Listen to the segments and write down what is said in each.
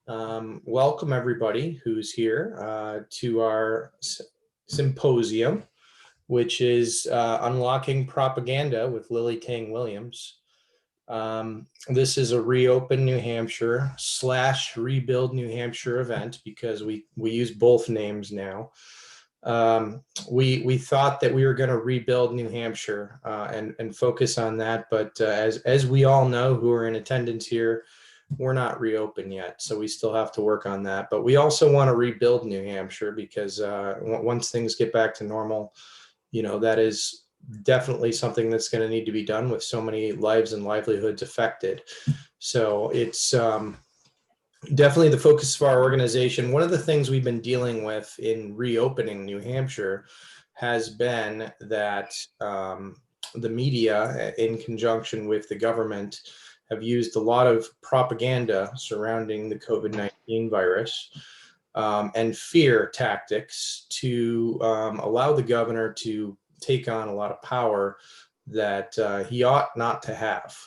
Welcome everybody who's here to our symposium, which is Unlocking Propaganda with Lily Tang Williams. This is a Reopen New Hampshire / Rebuild New Hampshire event because we use both names now. We thought that we were going to rebuild New Hampshire and focus on that, but as we all know who are in attendance here, we're not reopened yet, so we still have to work on that. But we also want to rebuild New Hampshire because once things get back to normal, that is definitely something that's going to need to be done with so many lives and livelihoods affected. So it's definitely the focus of our organization. One of the things we've been dealing with in reopening New Hampshire has been that the media, in conjunction with the government, have used a lot of propaganda surrounding the COVID-19 virus and fear tactics to allow the governor to take on a lot of power that he ought not to have.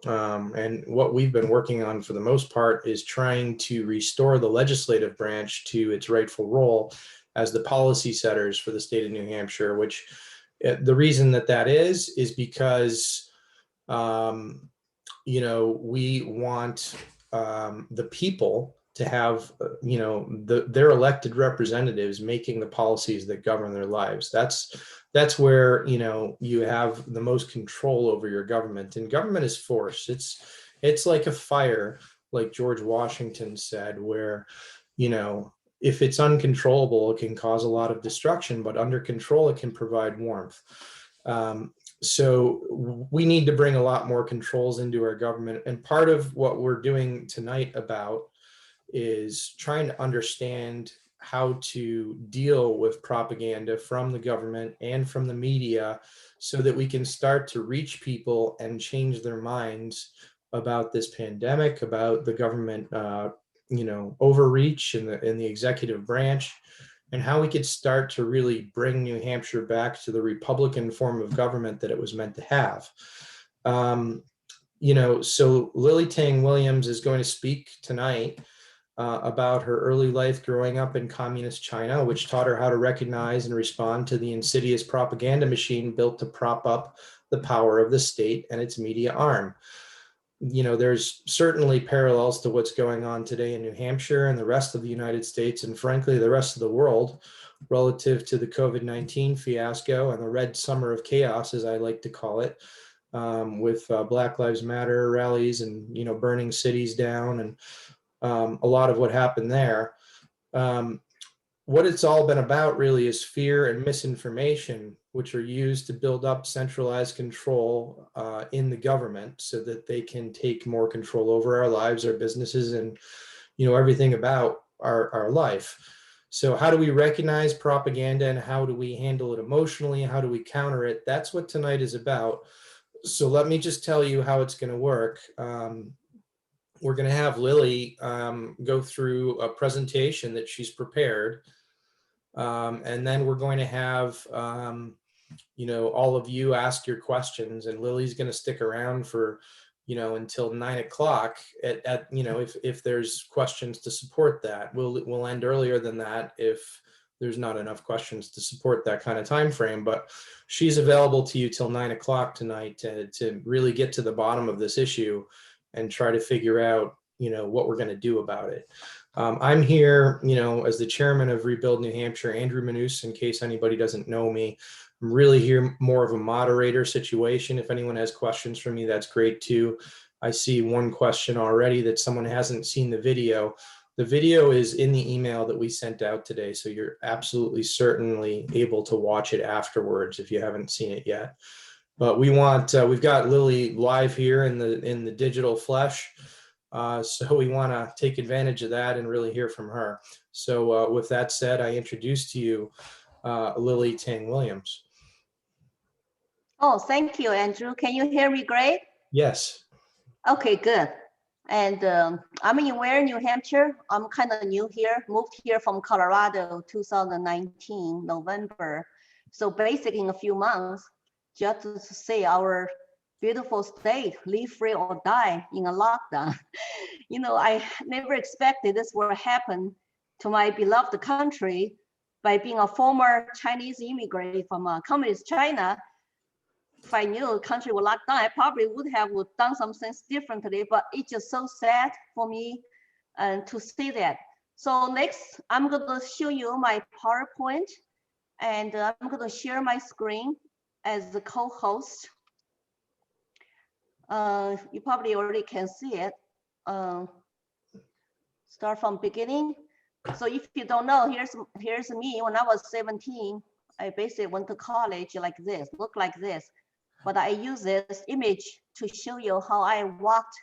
And what we've been working on for the most part is trying to restore the legislative branch to its rightful role as the policy setters for the state of New Hampshire, which the reason that is because we want the people to have, their elected representatives making the policies that govern their lives. That's where, you have the most control over your government, and government is force. It's like a fire, like George Washington said, where, if it's uncontrollable, it can cause a lot of destruction, but under control, it can provide warmth. So we need to bring a lot more controls into our government. And part of what we're doing tonight about is trying to understand how to deal with propaganda from the government and from the media so that we can start to reach people and change their minds about this pandemic, about the government, overreach in the executive branch, and how we could start to really bring New Hampshire back to the Republican form of government that it was meant to have. So Lily Tang Williams is going to speak tonight about her early life growing up in communist China, which taught her how to recognize and respond to the insidious propaganda machine built to prop up the power of the state and its media arm. There's certainly parallels to what's going on today in New Hampshire and the rest of the United States, and frankly, the rest of the world, relative to the COVID-19 fiasco and the red summer of chaos, as I like to call it, with Black Lives Matter rallies and, burning cities down and a lot of what happened there. What it's all been about really is fear and misinformation, which are used to build up centralized control in the government so that they can take more control over our lives, our businesses, and everything about our life. So how do we recognize propaganda and how do we handle it emotionally? How do we counter it? That's what tonight is about. So let me just tell you how it's going to work. We're going to have Lily go through a presentation that she's prepared. And then we're going to have, all of you ask your questions, and Lily's going to stick around for, until 9 o'clock if there's questions to support that. We'll end earlier than that if there's not enough questions to support that kind of time frame, but she's available to you till 9 o'clock tonight to really get to the bottom of this issue and try to figure out, what we're going to do about it. I'm here, as the chairman of Rebuild New Hampshire, Andrew Manuse, in case anybody doesn't know me. I'm really here more of a moderator situation. If anyone has questions for me, that's great too. I see one question already that someone hasn't seen the video. The video is in the email that we sent out today, so you're absolutely certainly able to watch it afterwards if you haven't seen it yet. But we've got Lily live here in the digital flesh. So we want to take advantage of that and really hear from her. So with that said, I introduce to you Lily Tang Williams. Oh, thank you, Andrew. Can you hear me great? Yes. Okay, good. And I'm in Ware, New Hampshire. I'm kind of new here, moved here from Colorado 2019, November. So basically in a few months, just to say our beautiful state, live free or die in a lockdown. I never expected this would happen to my beloved country. By being a former Chinese immigrant from communist China, if I knew the country would lock down, I probably would have done some things differently, but it's just so sad for me to see that. So next, I'm going to show you my PowerPoint, and I'm going to share my screen as the co-host. You probably already can see it. Start from beginning. So if you don't know, here's me when I was 17. I basically went to college like this, look like this. But I use this image to show you how I walked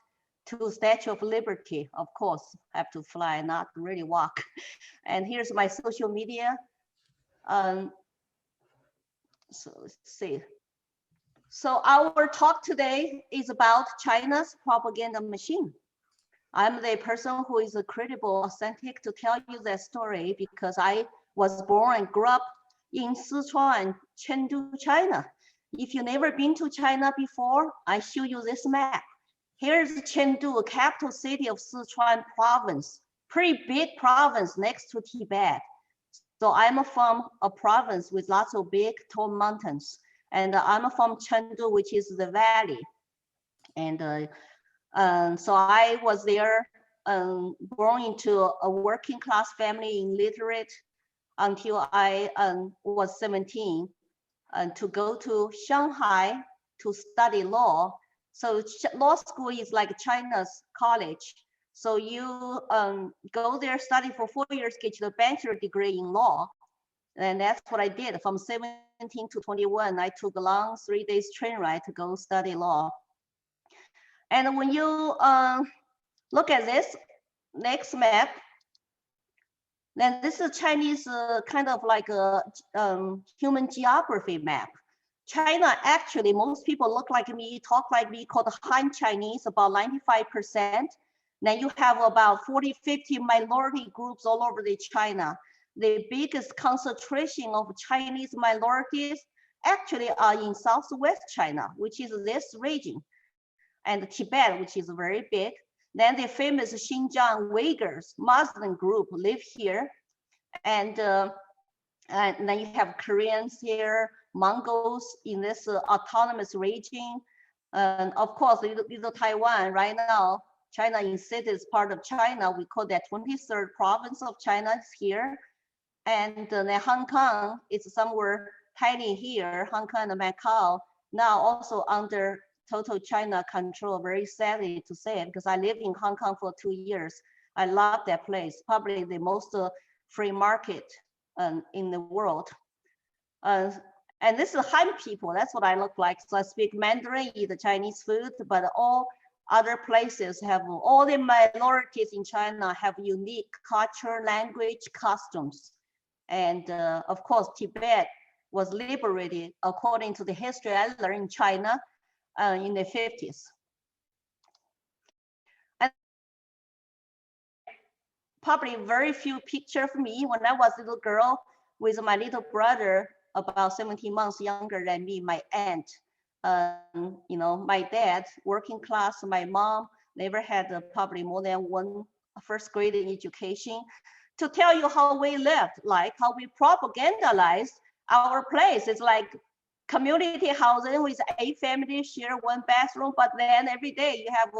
to Statue of Liberty. Of course, I have to fly, not really walk. And here's my social media. So let's see. So our talk today is about China's propaganda machine. I'm the person who is credible, authentic to tell you that story because I was born and grew up in Sichuan, Chengdu, China. If you've never been to China before, I show you this map. Here's Chengdu, capital city of Sichuan province, pretty big province next to Tibet. So I'm from a province with lots of big tall mountains. And I'm from Chengdu, which is the valley. And so I was there, born into a working class family, illiterate, until I was 17, to go to Shanghai to study law. So law school is like China's college. So you go there, study for 4 years, get your bachelor degree in law. And that's what I did. From 17 to 21, I took a long 3 days train ride to go study law. And when you look at this next map, then this is Chinese kind of like a human geography map. China, actually, most people look like me, talk like me, called Han Chinese, about 95%. Then you have about 40, 50 minority groups all over the China. The biggest concentration of Chinese minorities actually are in Southwest China, which is this region, and Tibet, which is very big. Then the famous Xinjiang Uyghurs, Muslim group live here. And then you have Koreans here, Mongols in this autonomous region. And of course, little Taiwan right now, China insidious part of China, we call that 23rd province of China is here. And then Hong Kong is somewhere tiny here, Hong Kong and Macau, now also under total China control, very sadly to say it, because I lived in Hong Kong for 2 years. I love that place, probably the most free market in the world. And this is Han people, that's what I look like. So I speak Mandarin, eat the Chinese food, but all other places have, all the minorities in China have unique culture, language, customs. And of course, Tibet was liberated according to the history I learned in China in the 50s. And probably very few pictures of me when I was a little girl with my little brother, about 17 months younger than me, my aunt. My dad, working class, my mom never had probably more than one first grade education. To tell you how we lived, like how we propagandized our place. It's like community housing with 8 families share 1 bathroom, but then every day you have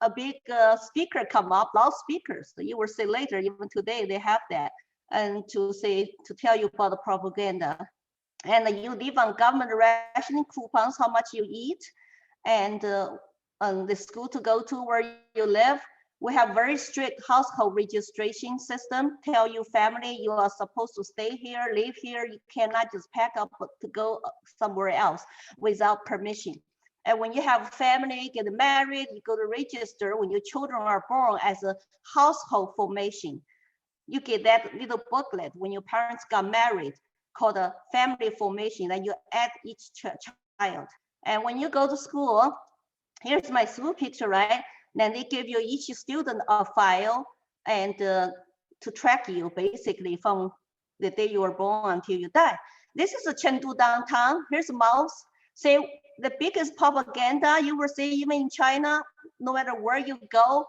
a big speaker come up, loudspeakers. So you will see later, even today they have that, and to tell you about the propaganda. And you live on government rationing coupons, how much you eat, and the school to go to where you live. We have very strict household registration system. Tell your family you are supposed to stay here, live here. You cannot just pack up to go somewhere else without permission. And when you have family, get married, you go to register when your children are born as a household formation. You get that little booklet when your parents got married called a family formation, that you add each child. And when you go to school, here's my school picture, right? Then they give you each student a file and to track you basically from the day you were born until you die. This is a Chengdu downtown. Here's a mouse. Say the biggest propaganda you will see even in China, no matter where you go,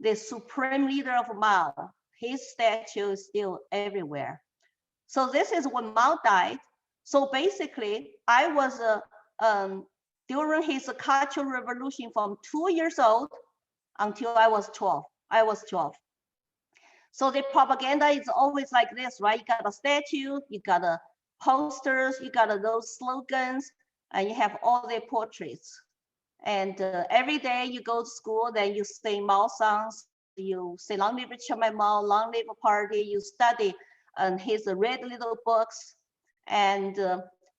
the supreme leader of Mao, his statue is still everywhere. So this is when Mao died. So basically, I was during his Cultural Revolution from 2 years old until I was 12. I was 12. So the propaganda is always like this, right? You got a statue, you got a posters, you got those slogans, and you have all the portraits. And every day you go to school, then you say Mao songs, you say long live Chairman Mao, long live party, you study his read little books. And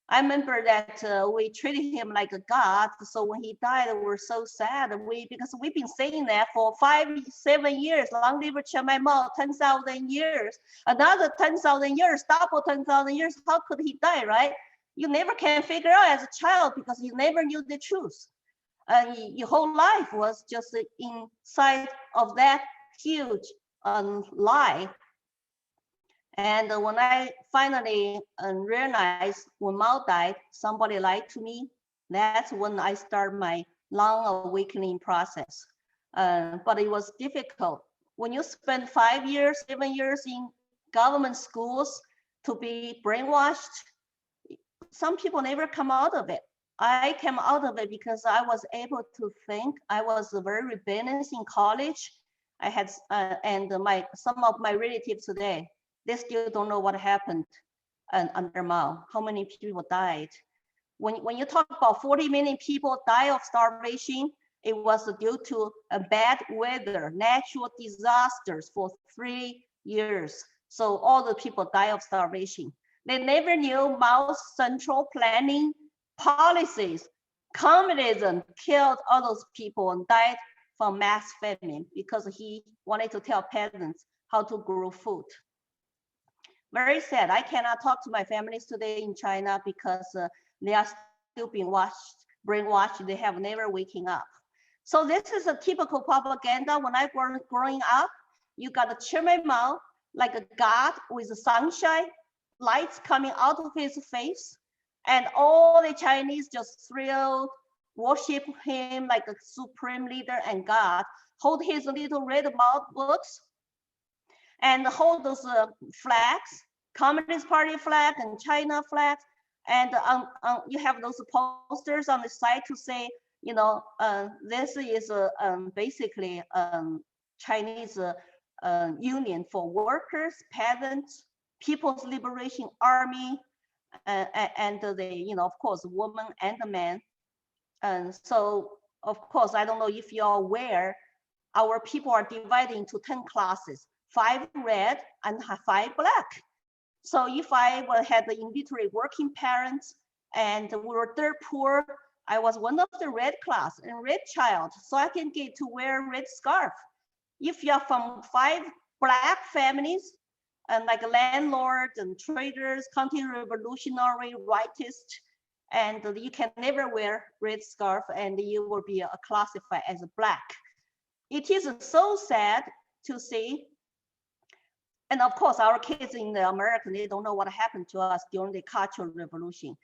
I remember that we treated him like a god. So when he died, we were so sad. Because we've been saying that for 5-7 years, long live Chairman Mao, 10,000 years, another 10,000 years, double 10,000 years. How could he die, right? You never can figure out as a child because you never knew the truth. Your whole life was just inside of that huge lie. And when I finally realized when Mao died, somebody lied to me, that's when I started my long awakening process. But it was difficult. When you spend 5 years, 7 years in government schools to be brainwashed, some people never come out of it. I came out of it because I was able to think. I was very rebellious in college. I had, some of my relatives today, they still don't know what happened under Mao, how many people died. When you talk about 40 million people die of starvation, it was due to a bad weather, natural disasters for 3 years. So all the people die of starvation. They never knew Mao's central planning policies. Communism killed all those people and died from mass famine because he wanted to tell peasants how to grow food. Very sad. I cannot talk to my families today in China because they are still being brainwashed. They have never waking up. So this is a typical propaganda. When I was growing up, you got a Chairman Mao like a god with sunshine, lights coming out of his face, and all the Chinese just thrilled, worship him like a supreme leader and God, hold his little red mouth books, and hold those flags, Communist Party flag and China flag, and you have those posters on the side to say, you know, this is basically Chinese Union for Workers, Peasants, People's Liberation Army, and the, you know, of course, woman and the man. And so, of course, I don't know if you're aware, our people are divided into 10 classes, 5 red and 5 black. So if I had the illiterate working parents and we were dirt poor, I was one of the red class and red child, so I can get to wear red scarf. If you're from 5 black families, and like landlords and traders, counter-revolutionary rightists, and you can never wear red scarf and you will be classified as black. It is so sad to see. And of course, our kids in America, they don't know what happened to us during the Cultural Revolution.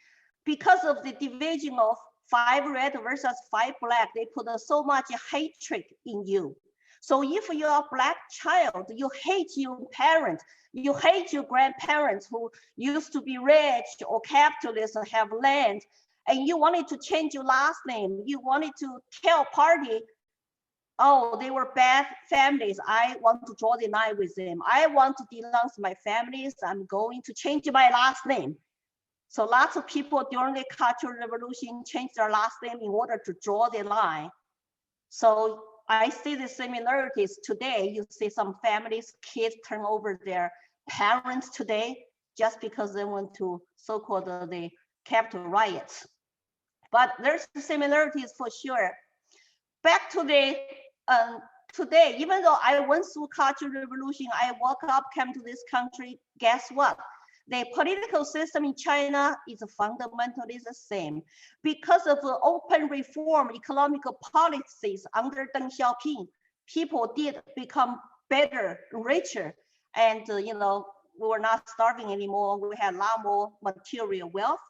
Because of the division of 5 red versus 5 black, they put so much hatred in you. So if you're a black child, you hate your parents, you hate your grandparents who used to be rich or capitalists or have land, and you wanted to change your last name. You wanted to tell party, oh, they were bad families. I want to draw the line with them. I want to denounce my families. I'm going to change my last name. So lots of people during the Cultural Revolution changed their last name in order to draw the line. So I see the similarities today. You see some families, kids turn over their parents today just because they went to so-called the Capitol riots. But there's similarities for sure. Back to the today, even though I went through Cultural Revolution, I woke up, came to this country, guess what? The political system in China is fundamentally the same. Because of the open reform economical policies under Deng Xiaoping, people did become better, richer, and you know, we were not starving anymore. We had a lot more material wealth.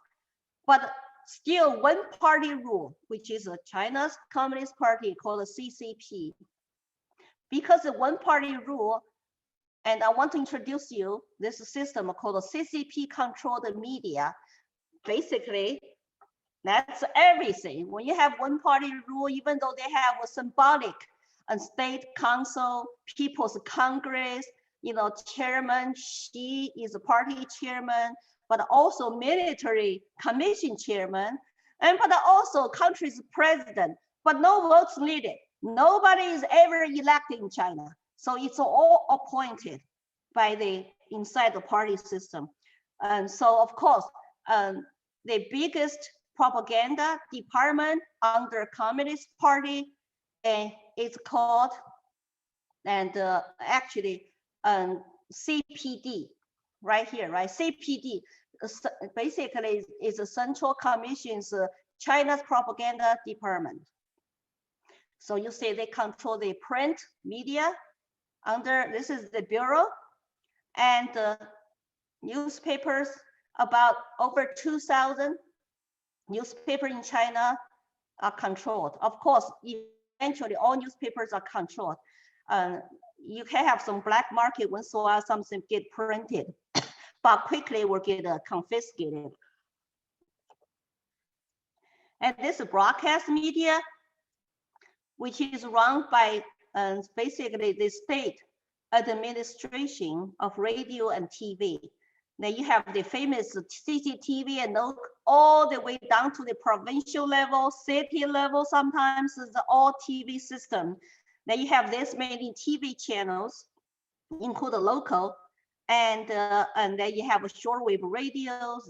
But still one party rule, which is China's Communist Party called the CCP. Because the one party rule, and I want to introduce you this system called the CCP controlled media. Basically, that's everything. When you have one party rule, even though they have a symbolic and state council, people's congress, chairman, she is a party chairman, but also military commission chairman, but also country's president, but no votes needed. Nobody is ever elected in China. So it's all appointed by inside the party system. And so of course, the biggest propaganda department under Communist Party, and it's called, and actually CPD, right here, right? CPD basically is a Central Commission's China's propaganda department. So you see they control the print media under, this is the bureau, and newspapers, about over 2,000 newspapers in China are controlled. Of course, eventually all newspapers are controlled. You can have some black market once in a while, something get printed, but quickly will get confiscated. And this broadcast media, which is run by basically the state administration of radio and TV. Then you have the famous CCTV and all the way down to the provincial level, city level, sometimes it's all TV system. Then you have this many TV channels, include the local, and then you have a shortwave radios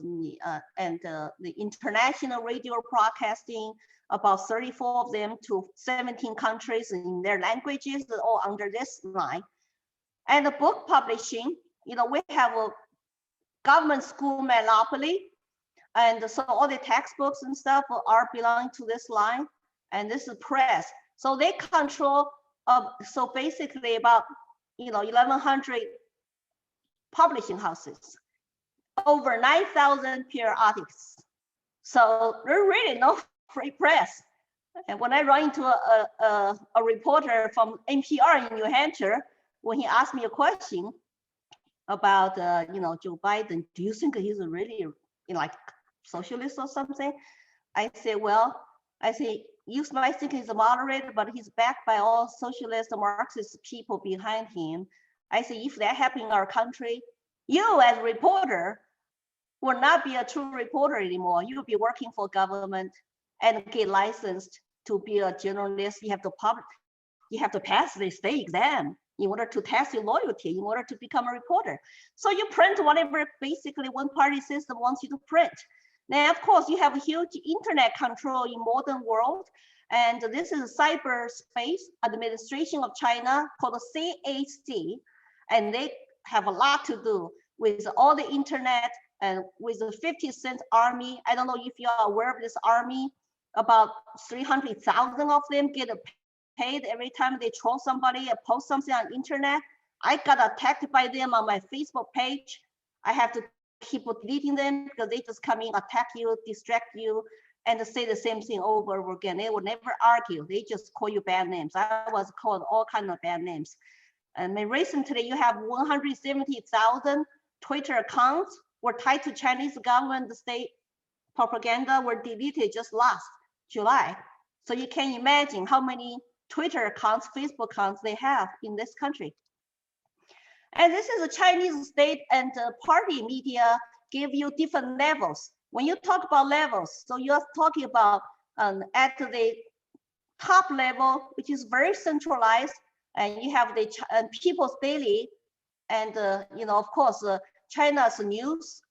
and the international radio broadcasting, about 34 of them to 17 countries in their languages, all under this line. And the book publishing, we have a government school monopoly, and so all the textbooks and stuff are belonging to this line, and this is press. So they control, so basically about 1,100 publishing houses, over 9,000 periodicals. So there really no free press. And when I run into a reporter from NPR in New Hampshire, when he asked me a question about Joe Biden, do you think he's really like socialist or something? I say, well, you might think he's a moderator, but he's backed by all socialist and Marxist people behind him. I say, if that happened in our country, you as a reporter will not be a true reporter anymore. You'll be working for government and get licensed to be a journalist. You have to pass the state exam in order to test your loyalty, in order to become a reporter. So you print whatever basically one party system wants you to print. Now, of course, you have a huge internet control in modern world. And this is cyberspace administration of China called the CAC. And they have a lot to do with all the internet and with the 50-cent army. I don't know if you are aware of this army. About 300,000 of them get paid every time they troll somebody or post something on internet. I got attacked by them on my Facebook page. I have to keep deleting them because they just come in, attack you, distract you, and say the same thing over and over again. They will never argue. They just call you bad names. I was called all kinds of bad names. And then recently you have 170,000 Twitter accounts were tied to Chinese government, the state propaganda were deleted just last July. So you can imagine how many Twitter accounts, Facebook accounts they have in this country. And this is a Chinese state and party media give you different levels. When you talk about levels, so you're talking about at the top level, which is very centralized, and you have the People's Daily, and of course, China's news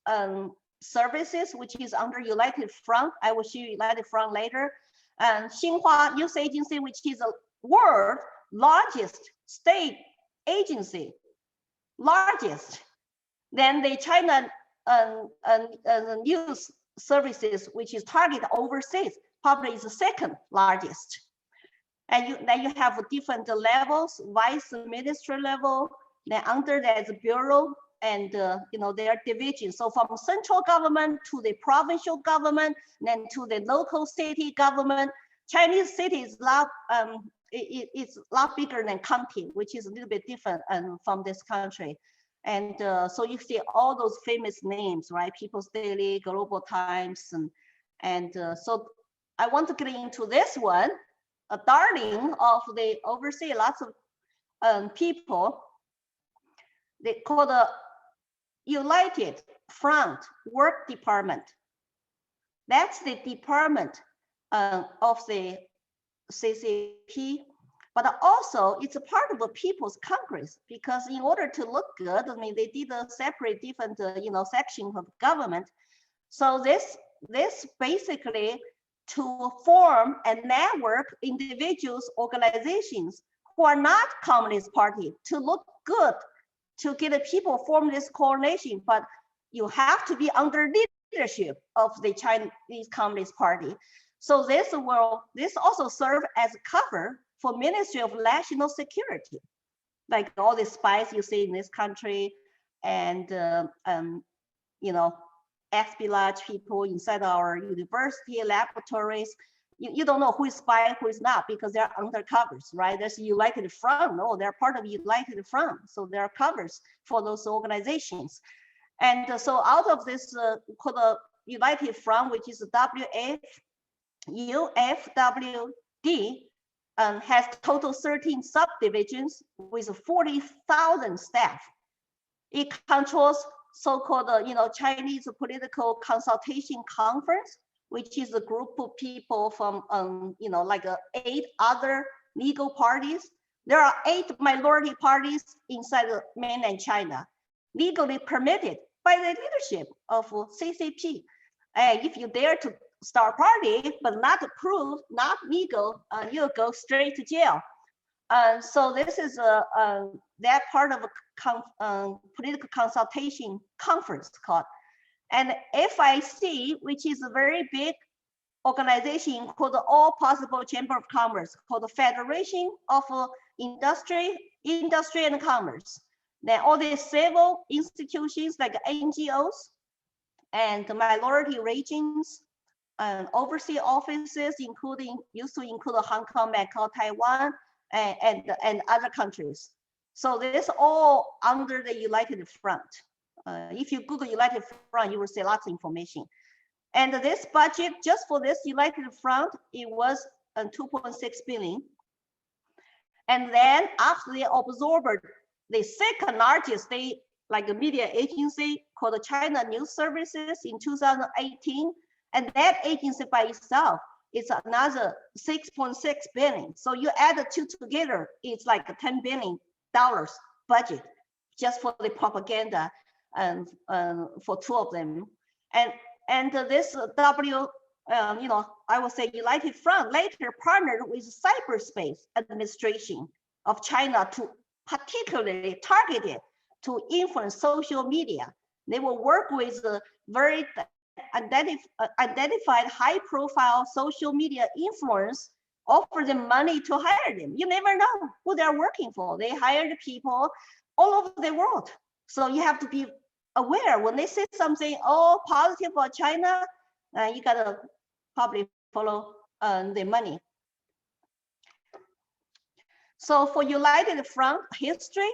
services, which is under United Front. I will show you United Front later. And Xinhua News Agency, which is the world's largest state agency, largest. Then the China news services, which is targeted overseas, probably is the second largest. And then you have different levels, vice ministry level, then under that is bureau, and their division. So from central government to the provincial government, then to the local city government. Chinese city is it's a lot bigger than county, which is a little bit different from this country. And so you see all those famous names, right? People's Daily, Global Times, and so I want to get into this one, a darling of the overseas, lots of people. They call the United Front Work Department. That's the department of the CCP, but also it's a part of the People's Congress, because in order to look good, I mean, they did a separate different, section of government. So this basically to form a network, individuals, organizations who are not Communist Party to look good, to get the people form this coalition, but you have to be under leadership of the Chinese Communist Party. So this also serve as a cover for Ministry of National Security, like all the spies you see in this country, and espionage people inside our university laboratories. You don't know who is spy, who is not, because they're undercovers, right? There's United Front. No, they're part of United Front, so there are covers for those organizations. And so out of this called the United Front, which is UFWD, has total 13 subdivisions with 40,000 staff. It controls so-called, Chinese Political Consultation Conference, which is a group of people from, 8 other legal parties. There are 8 minority parties inside mainland China, legally permitted by the leadership of CCP. If you dare to start party, but not approved, not legal, you'll go straight to jail. So this is that part of a political consultation conference called. And FIC, which is a very big organization called the All Possible Chamber of Commerce, called the Federation of Industry and Commerce. Then all the civil institutions like NGOs and minority regions and overseas offices, used to include Hong Kong, Macau, Taiwan, and other countries. So this all under the United Front. If you Google United Front, you will see lots of information. And this budget just for this United Front, it was 2.6 billion. And then after they absorbed the second largest media agency called the China News Services in 2018, and that agency by itself is another 6.6 billion. So you add the two together, it's like a $10 billion budget just for the propaganda and for 2 of them. And this I would say United Front later partnered with Cyberspace Administration of China to particularly targeted to influence social media. They will work with very identified high-profile social media influence, offer them money to hire them. You never know who they're working for. They hired people all over the world. So you have to be aware when they say something positive for China, you gotta probably follow the money. So for United Front history,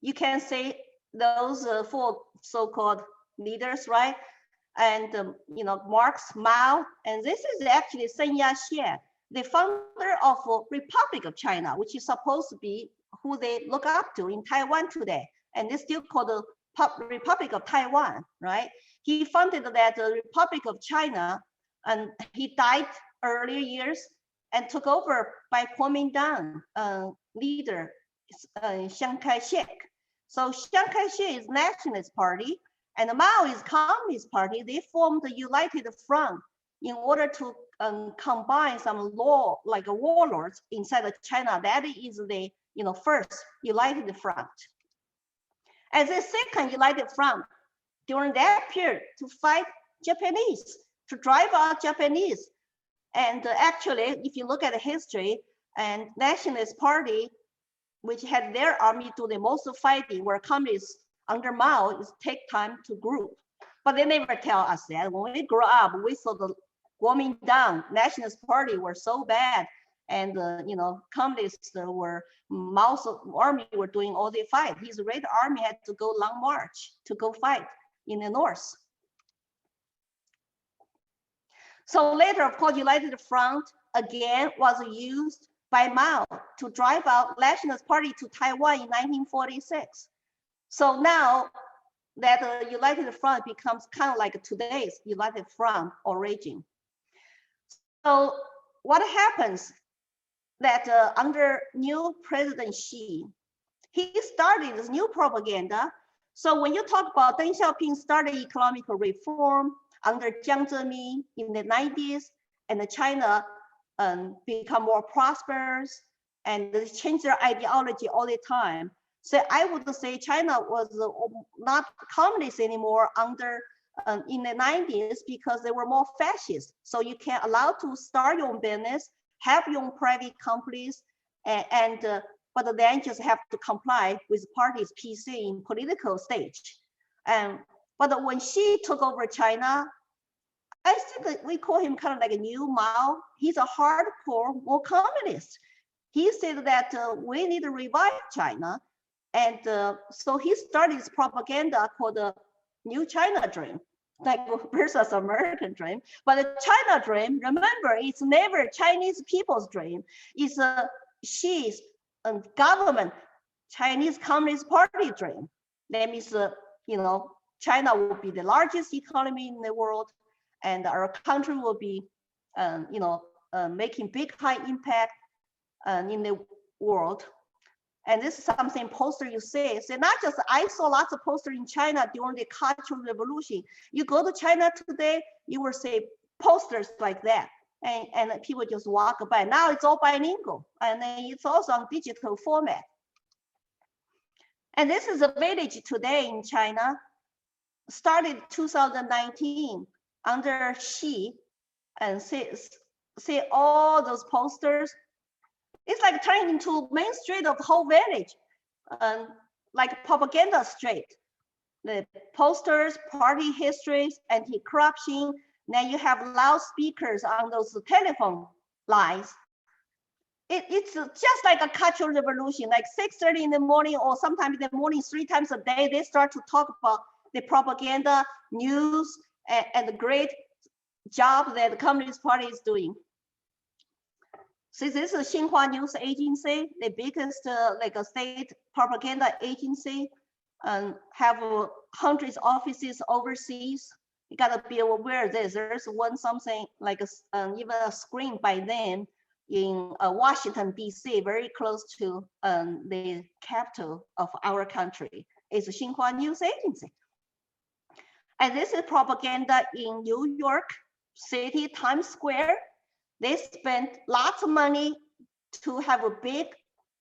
you can say those 4 so-called leaders, right? And Marx, Mao, and this is actually Sun Yat-sen, the founder of Republic of China, which is supposed to be who they look up to in Taiwan today, and it's still called the Republic of Taiwan, right? He founded that Republic of China, and he died earlier years and took over by Kuomintang leader Chiang Kai-shek. So Chiang Kai-shek is Nationalist Party, and Mao is Communist Party. They formed the United Front in order to combine some warlords inside of China. That is the first United Front. And the second United Front during that period to fight Japanese, to drive out Japanese. And actually, if you look at the history, and Nationalist Party, which had their army do the most fighting, where Communists under Mao, it take time to group. But they never tell us that. When we grow up, we saw the Kuomintang Nationalist Party were so bad, and communists were Mao's army were doing all the fight. His Red Army had to go long march to go fight in the north. So later, of course, United Front again was used by Mao to drive out Nationalist Party to Taiwan in 1946. So now that the United Front becomes kind of like today's United Front origin. So what happens that under new President Xi, he started this new propaganda. So when you talk about Deng Xiaoping started economic reform under Jiang Zemin in the 90s, and China become more prosperous, and they change their ideology all the time. So I would say China was not communist anymore under in the 90s because they were more fascist. So you can't allow to start your own business, have your own private companies, but then just have to comply with party's PC in political stage. But when Xi took over China, I think we call him kind of like a new Mao. He's a hardcore, more communist. He said that we need to revive China. And so he started his propaganda called the New China Dream, like versus American dream. But the China Dream, remember, it's never Chinese people's dream. It's Xi's government, Chinese Communist Party dream. That means, China will be the largest economy in the world, and our country will be, making big, high impact in the world. And this is something poster you see. So not just, I saw lots of posters in China during the Cultural Revolution. You go to China today, you will see posters like that. And people just walk by. Now it's all bilingual. And then it's also on digital format. And this is a village today in China, started 2019 under Xi, and see all those posters. It's like turning into main street of the whole village, like propaganda street. The posters, party histories, anti-corruption. Then you have loudspeakers on those telephone lines. It's just like a cultural revolution, like 6:30 in the morning, or sometimes in the morning 3 times a day, they start to talk about the propaganda, news, and the great job that the Communist Party is doing. So this is Xinhua News Agency, the biggest like a state propaganda agency, and have hundreds of offices overseas. You gotta be aware of this. There's one something like even a screen by them in Washington, D.C., very close to the capital of our country. It's Xinhua News Agency. And this is propaganda in New York City, Times Square. They spent lots of money to have a big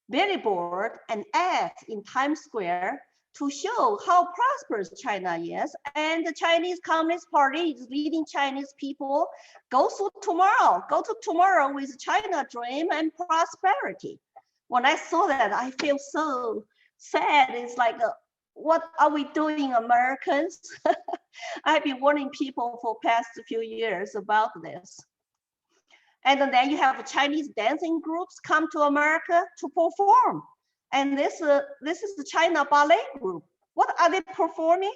billboard and ads in Times Square to show how prosperous China is. And the Chinese Communist Party is leading Chinese people, go to tomorrow with China dream and prosperity. When I saw that, I feel so sad. It's like, what are we doing, Americans? I've been warning people for past few years about this. And then you have Chinese dancing groups come to America to perform. And this is the China Ballet Group. What are they performing?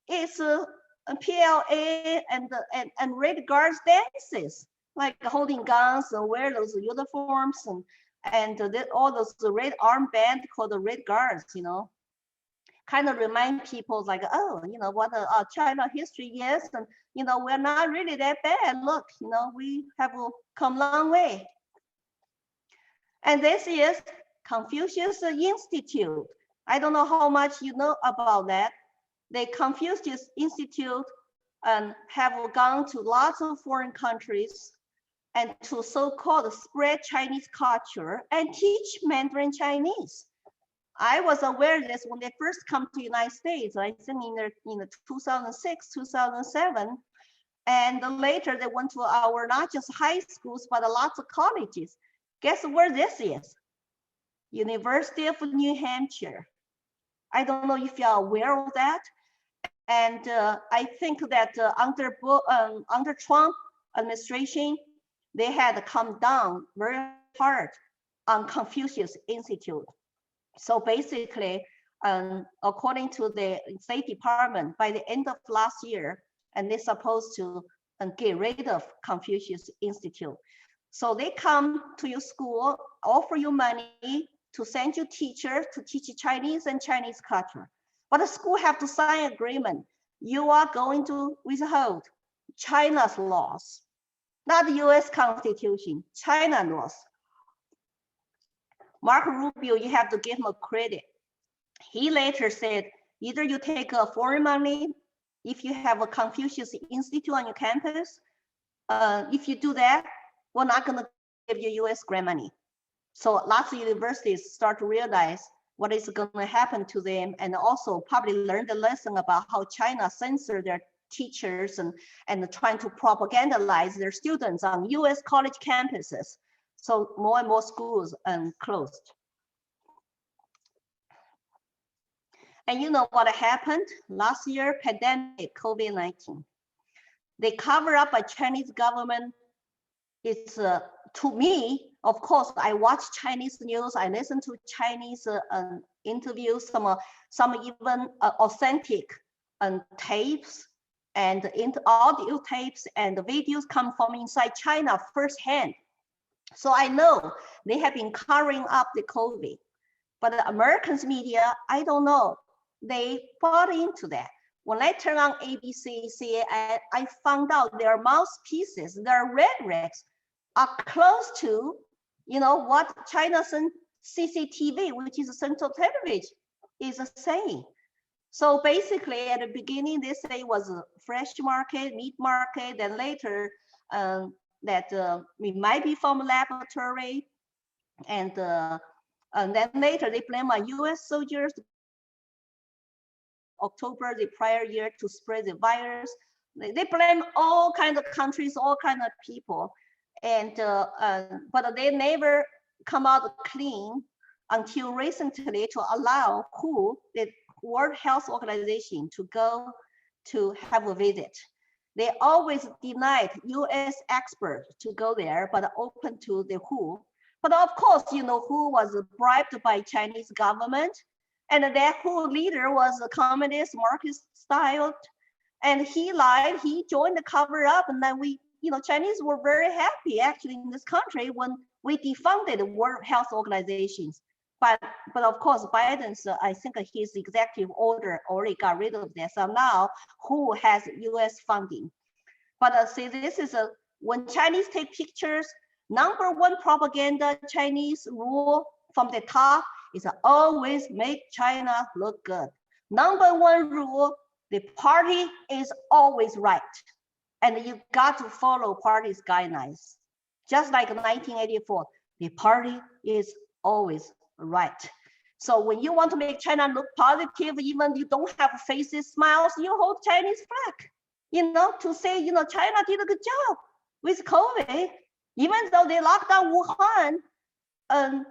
It's PLA and Red Guards dances, like holding guns and wear those uniforms and all those Red armband called the Red Guards, kind of remind people like, oh, what China history is, and we're not really that bad. Look, we have come a long way. And this is Confucius Institute. I don't know how much you know about that. The Confucius Institute have gone to lots of foreign countries and to so-called spread Chinese culture and teach Mandarin Chinese. I was aware of this when they first come to the United States, I think in the 2006, 2007. And later they went to our, not just high schools, but lots of colleges. Guess where this is? University of New Hampshire. I don't know if you are aware of that. And I think that under Trump administration, they had come down very hard on Confucius Institute. So basically, according to the State Department, by the end of last year, and they're supposed to get rid of Confucius Institute. So they come to your school, offer you money to send you teachers to teach Chinese and Chinese culture. But the school have to sign agreement. You are going to withhold China's laws, not the US Constitution, China laws. Marco Rubio, you have to give him a credit. He later said, either you take a foreign money, if you have a Confucius Institute on your campus, if you do that, we're not gonna give you US grant money. So lots of universities start to realize what is gonna happen to them, and also probably learn the lesson about how China censored their teachers and trying to propagandize their students on US college campuses. So more and more schools closed. And you know what happened last year? Pandemic, COVID-19. They cover up by Chinese government. It's to me, of course, I watch Chinese news. I listen to Chinese interviews, some even authentic tapes and audio tapes, and the videos come from inside China firsthand. So I know they have been covering up the COVID, but the Americans media, I don't know, they bought into that. When I turn on ABC, CNN, I found out their mouthpieces, their rhetorics are close to, you know, what China's CCTV, which is a central television, is saying. So basically, at the beginning, they say it was a fresh market, meat market, and later that we might be from a laboratory, and then later they blame our U.S. soldiers October the prior year to spread the virus. They blame all kinds of countries, all kinds of people, and but they never come out clean until recently to allow WHO, the World Health Organization, to go to have a visit. They always denied U.S. experts to go there, but open to the WHO. But of course, you know, WHO was bribed by Chinese government, and that WHO leader was a communist Marxist style, and he lied. He joined the cover up, and then we, you know, Chinese were very happy actually in this country when we defunded the World Health Organizations. But of course, Biden's, I think his executive order already got rid of that. So now WHO has US funding. But see, this is when Chinese take pictures, number one propaganda Chinese rule from the top is always make China look good. Number one rule, the party is always right. And you got to follow party's guidelines. Just like 1984, the party is always right. So when you want to make China look positive, even you don't have faces, smiles, you hold Chinese flag, you know, to say, you know, China did a good job with COVID, even though they locked down Wuhan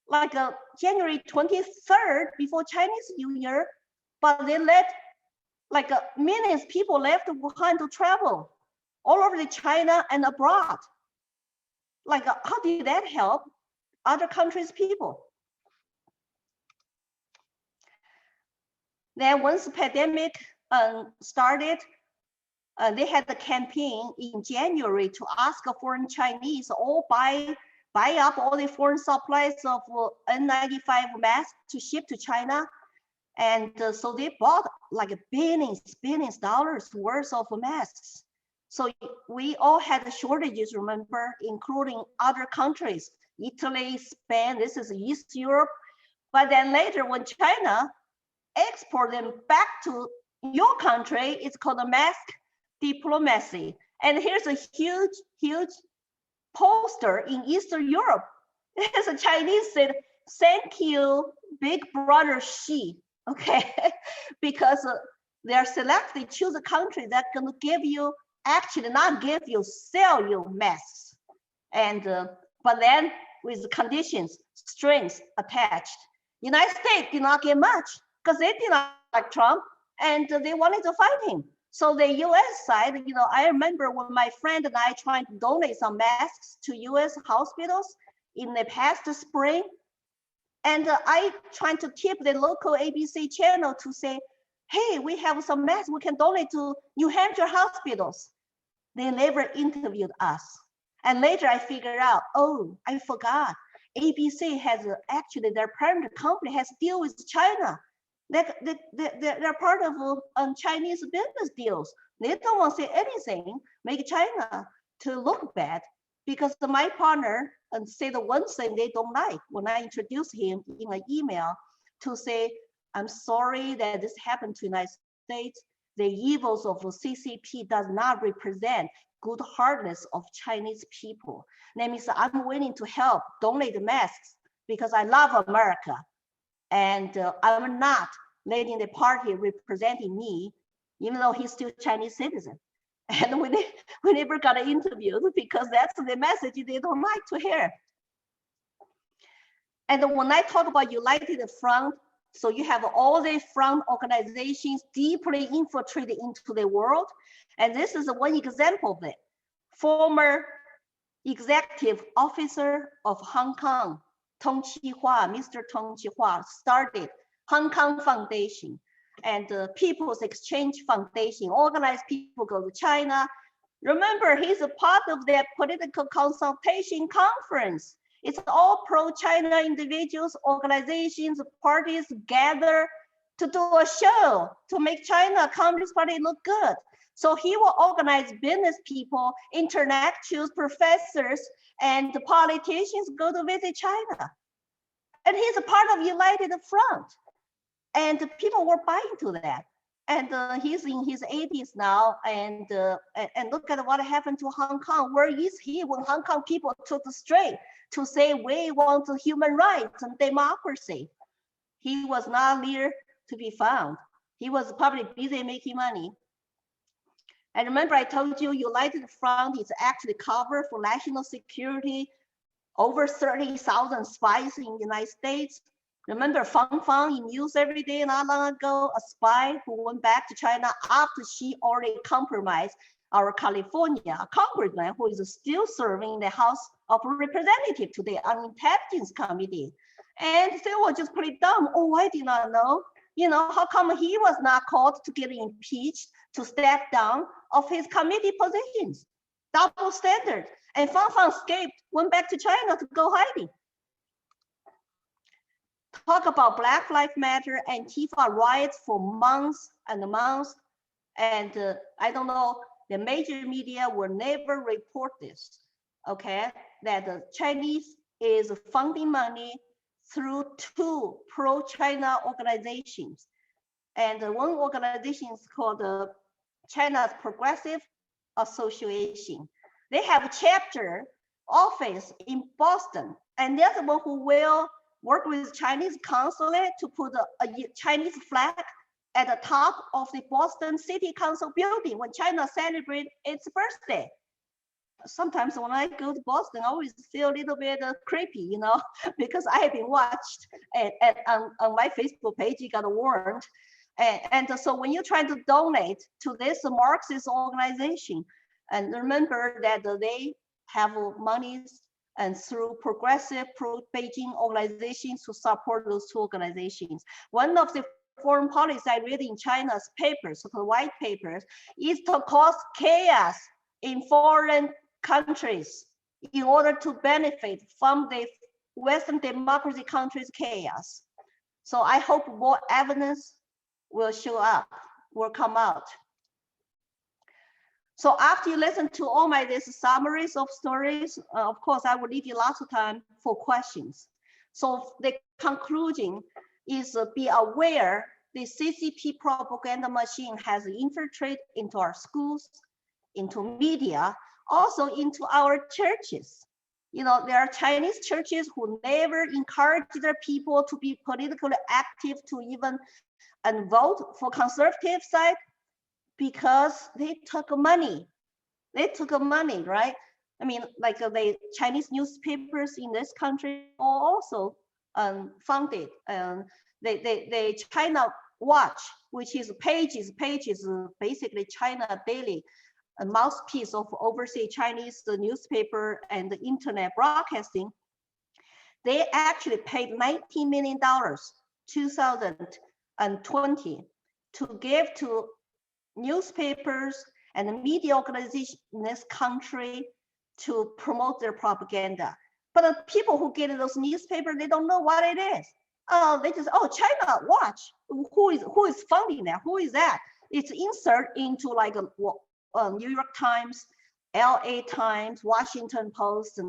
like January 23rd before Chinese New Year, but they let like millions of people left Wuhan to travel all over the China and abroad. Like how did that help other countries' people? Then once the pandemic started, they had the campaign in January to ask foreign Chinese all buy up all the foreign supplies of N95 masks to ship to China. And so they bought like billions of dollars worth of masks. So we all had shortages, remember, including other countries, Italy, Spain, this is East Europe. But then later when China export them back to your country, it's called a mask diplomacy. And here's a huge poster in Eastern Europe. There's a Chinese said, thank you, big brother Xi, okay? Because they are selected, choose a country that's gonna give you, actually not give you, sell you masks. And, but then with conditions, strings attached. United States did not get much, because they did not like Trump and they wanted to fight him. So the US side, I remember when my friend and I tried to donate some masks to US hospitals in the past spring. And I tried to tip the local ABC channel to say, hey, we have some masks we can donate to New Hampshire hospitals. They never interviewed us. And later I figured out, oh, I forgot. ABC has actually, their parent company has deal with China. They're part of Chinese business deals. They don't want to say anything, make China to look bad, because my partner say the one thing they don't like when I introduce him in an email to say, I'm sorry that this happened to the United States. The evils of the CCP does not represent good heartedness of Chinese people. That means I'm willing to help donate masks because I love America. And I'm not letting the party representing me, even though he's still Chinese citizen. And we never got interviewed because that's the message they don't like to hear. And when I talk about United Front, so you have all the front organizations deeply infiltrated into the world. And this is one example of it. Former executive officer of Hong Kong, Tong Chi-hua, Mr. Tong Chi-hua, started Hong Kong Foundation and the People's Exchange Foundation, organized people go to China. Remember, he's a part of their political consultation conference. It's all pro-China individuals, organizations, parties gather to do a show to make China Communist Party look good. So he will organize business people, intellectuals, professors, and the politicians go to visit China. And he's a part of United Front. And people were buying to that. And he's in his 80s now, and look at what happened to Hong Kong. Where is he when Hong Kong people took the street to say we want human rights and democracy? He was not there to be found. He was probably busy making money. And remember, I told you United Front is actually covered for national security, over 30,000 spies in the United States. Remember Fang Fang in news every day not long ago, a spy who went back to China after she already compromised our California congressman who is still serving in the House of Representatives today on Intelligence Committee. And they were just pretty dumb. Oh, I did not know. How come he was not called to get impeached, to step down of his committee positions? Double standard. And Fang Fang escaped, went back to China to go hiding. Talk about Black Lives Matter and Antifa riots for months and months. And I don't know, the major media will never report this, okay? That the Chinese is funding money through two pro-China organizations. And one organization is called China's Progressive Association. They have a chapter office in Boston, and they're the one who will work with Chinese consulate to put a Chinese flag at the top of the Boston City Council building when China celebrates its birthday. Sometimes when I go to Boston, I always feel a little bit creepy, because I have been watched on my Facebook page, you got warned. And so when you're trying to donate to this Marxist organization, and remember that they have monies and through progressive pro-Beijing organizations to support those two organizations. One of the foreign policies I read in China's papers, so the white papers, is to cause chaos in foreign countries in order to benefit from the Western democracy countries' chaos. So I hope more evidence will show up, will come out. So after you listen to all these summaries of stories, of course, I will leave you lots of time for questions. So the conclusion is be aware the CCP propaganda machine has infiltrated into our schools, into media, also into our churches. There are Chinese churches who never encourage their people to be politically active, to even vote for conservative side, because they took money. They took money, right? I mean, like the Chinese newspapers in this country are also funded they China Watch, which is pages basically China Daily, a mouthpiece of overseas Chinese newspaper and the internet broadcasting. They actually paid $19 million 2020 to give to newspapers and media organizations in this country to promote their propaganda. But the people who get those newspapers, they don't know what it is. They just, oh, China Watch. Who is funding that? Who is that? It's insert into like a New York Times, LA Times, Washington Post,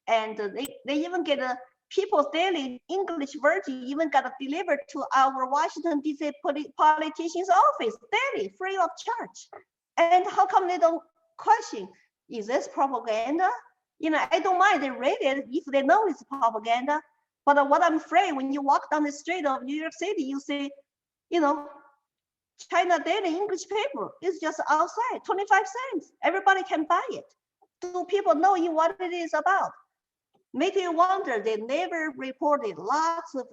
and they even get a People's Daily English version even got delivered to our Washington DC politician's office daily, free of charge. And how come they don't question, is this propaganda? You know, I don't mind they read it if they know it's propaganda. But what I'm afraid, when you walk down the street of New York City, you see, you know, China Daily English paper is just outside, 25 cents. Everybody can buy it. Do people know what it is about? Make you wonder, they never reported lots of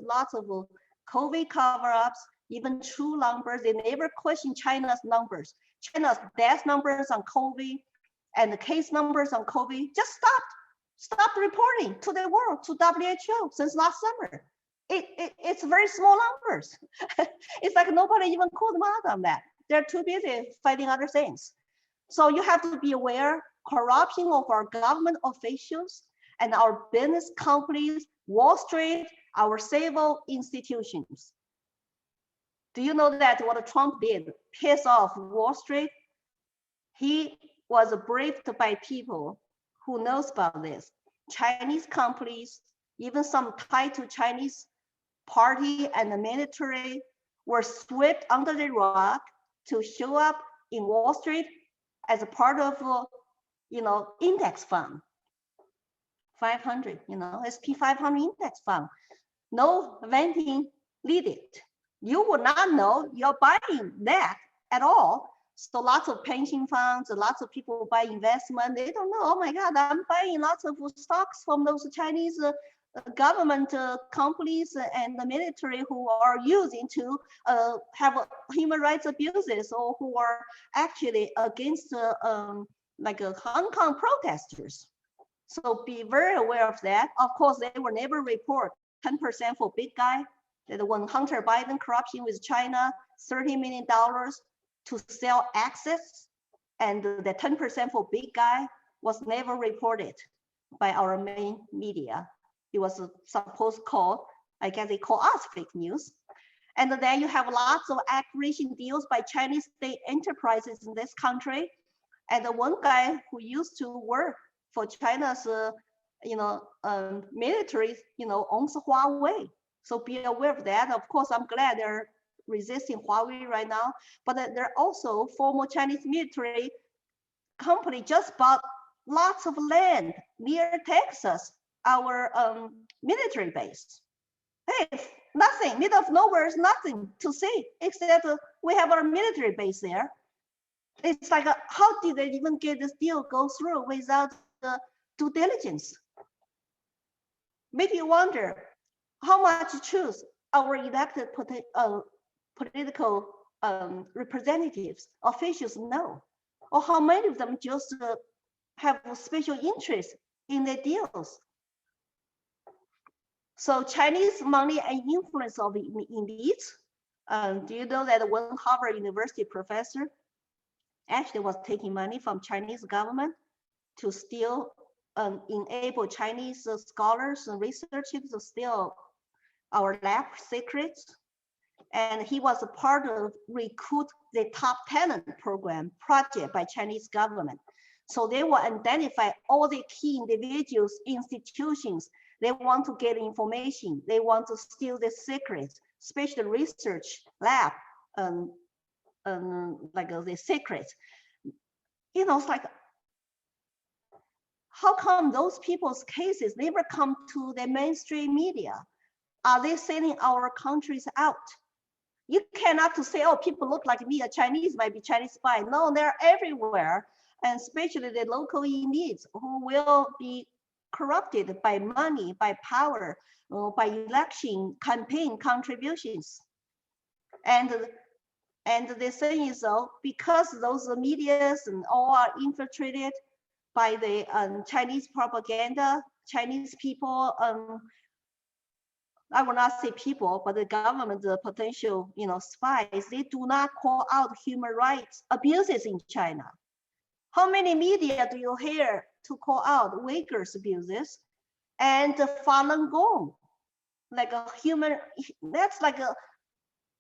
COVID cover-ups, even true numbers. They never questioned China's numbers. China's death numbers on COVID and the case numbers on COVID just stopped reporting to the world, to WHO since last summer. It's very small numbers. It's like nobody even called them out on that. They're too busy fighting other things. So you have to be aware, corruption of our government officials and our business companies, Wall Street, our civil institutions. Do you know that what Trump did piss off Wall Street? He was briefed by people who knows about this. Chinese companies, even some tied to Chinese party and the military, were swept under the rug to show up in Wall Street as a part of, index fund. 500, SP 500 index fund. No venting needed. You would not know you're buying that at all. So lots of pension funds, lots of people buy investment. They don't know, oh my God, I'm buying lots of stocks from those Chinese government companies and the military who are using to have human rights abuses or who are actually against Hong Kong protesters. So be very aware of that. Of course, they will never report 10% for big guy. That when Hunter Biden corruption with China, $30 million to sell access, and the 10% for big guy was never reported by our main media. It was supposed called, I guess they call us fake news. And then you have lots of acquisition deals by Chinese state enterprises in this country. And the one guy who used to work for China's, military, owns Huawei. So be aware of that. Of course, I'm glad they're resisting Huawei right now, but there are also former Chinese military company just bought lots of land near Texas, our military base. Hey, nothing, middle of nowhere is nothing to see, except we have our military base there. It's like, how did they even get this deal go through without due diligence? Make you wonder how much truth our elected political representatives, officials know, or how many of them just have a special interest in the deals. So Chinese money and influence of elites. Do you know that one Harvard University professor actually was taking money from Chinese government to still enable Chinese scholars and researchers to steal our lab secrets? And he was a part of Recruit the Top Talent program project by Chinese government. So they will identify all the key individuals, institutions. They want to get information. They want to steal the secrets, especially research lab, like the secrets. It's like, how come those people's cases never come to the mainstream media? Are they selling our countries out? You cannot say, oh, people look like me, a Chinese might be Chinese spy. No, they're everywhere, and especially the local elites who will be corrupted by money, by power, by election campaign contributions. And the thing is, because those medias and all are infiltrated by the Chinese propaganda, Chinese people, I will not say people, but the government, the potential, spies, they do not call out human rights abuses in China. How many media do you hear to call out Uyghurs abuses and Falun Gong? Like that's like a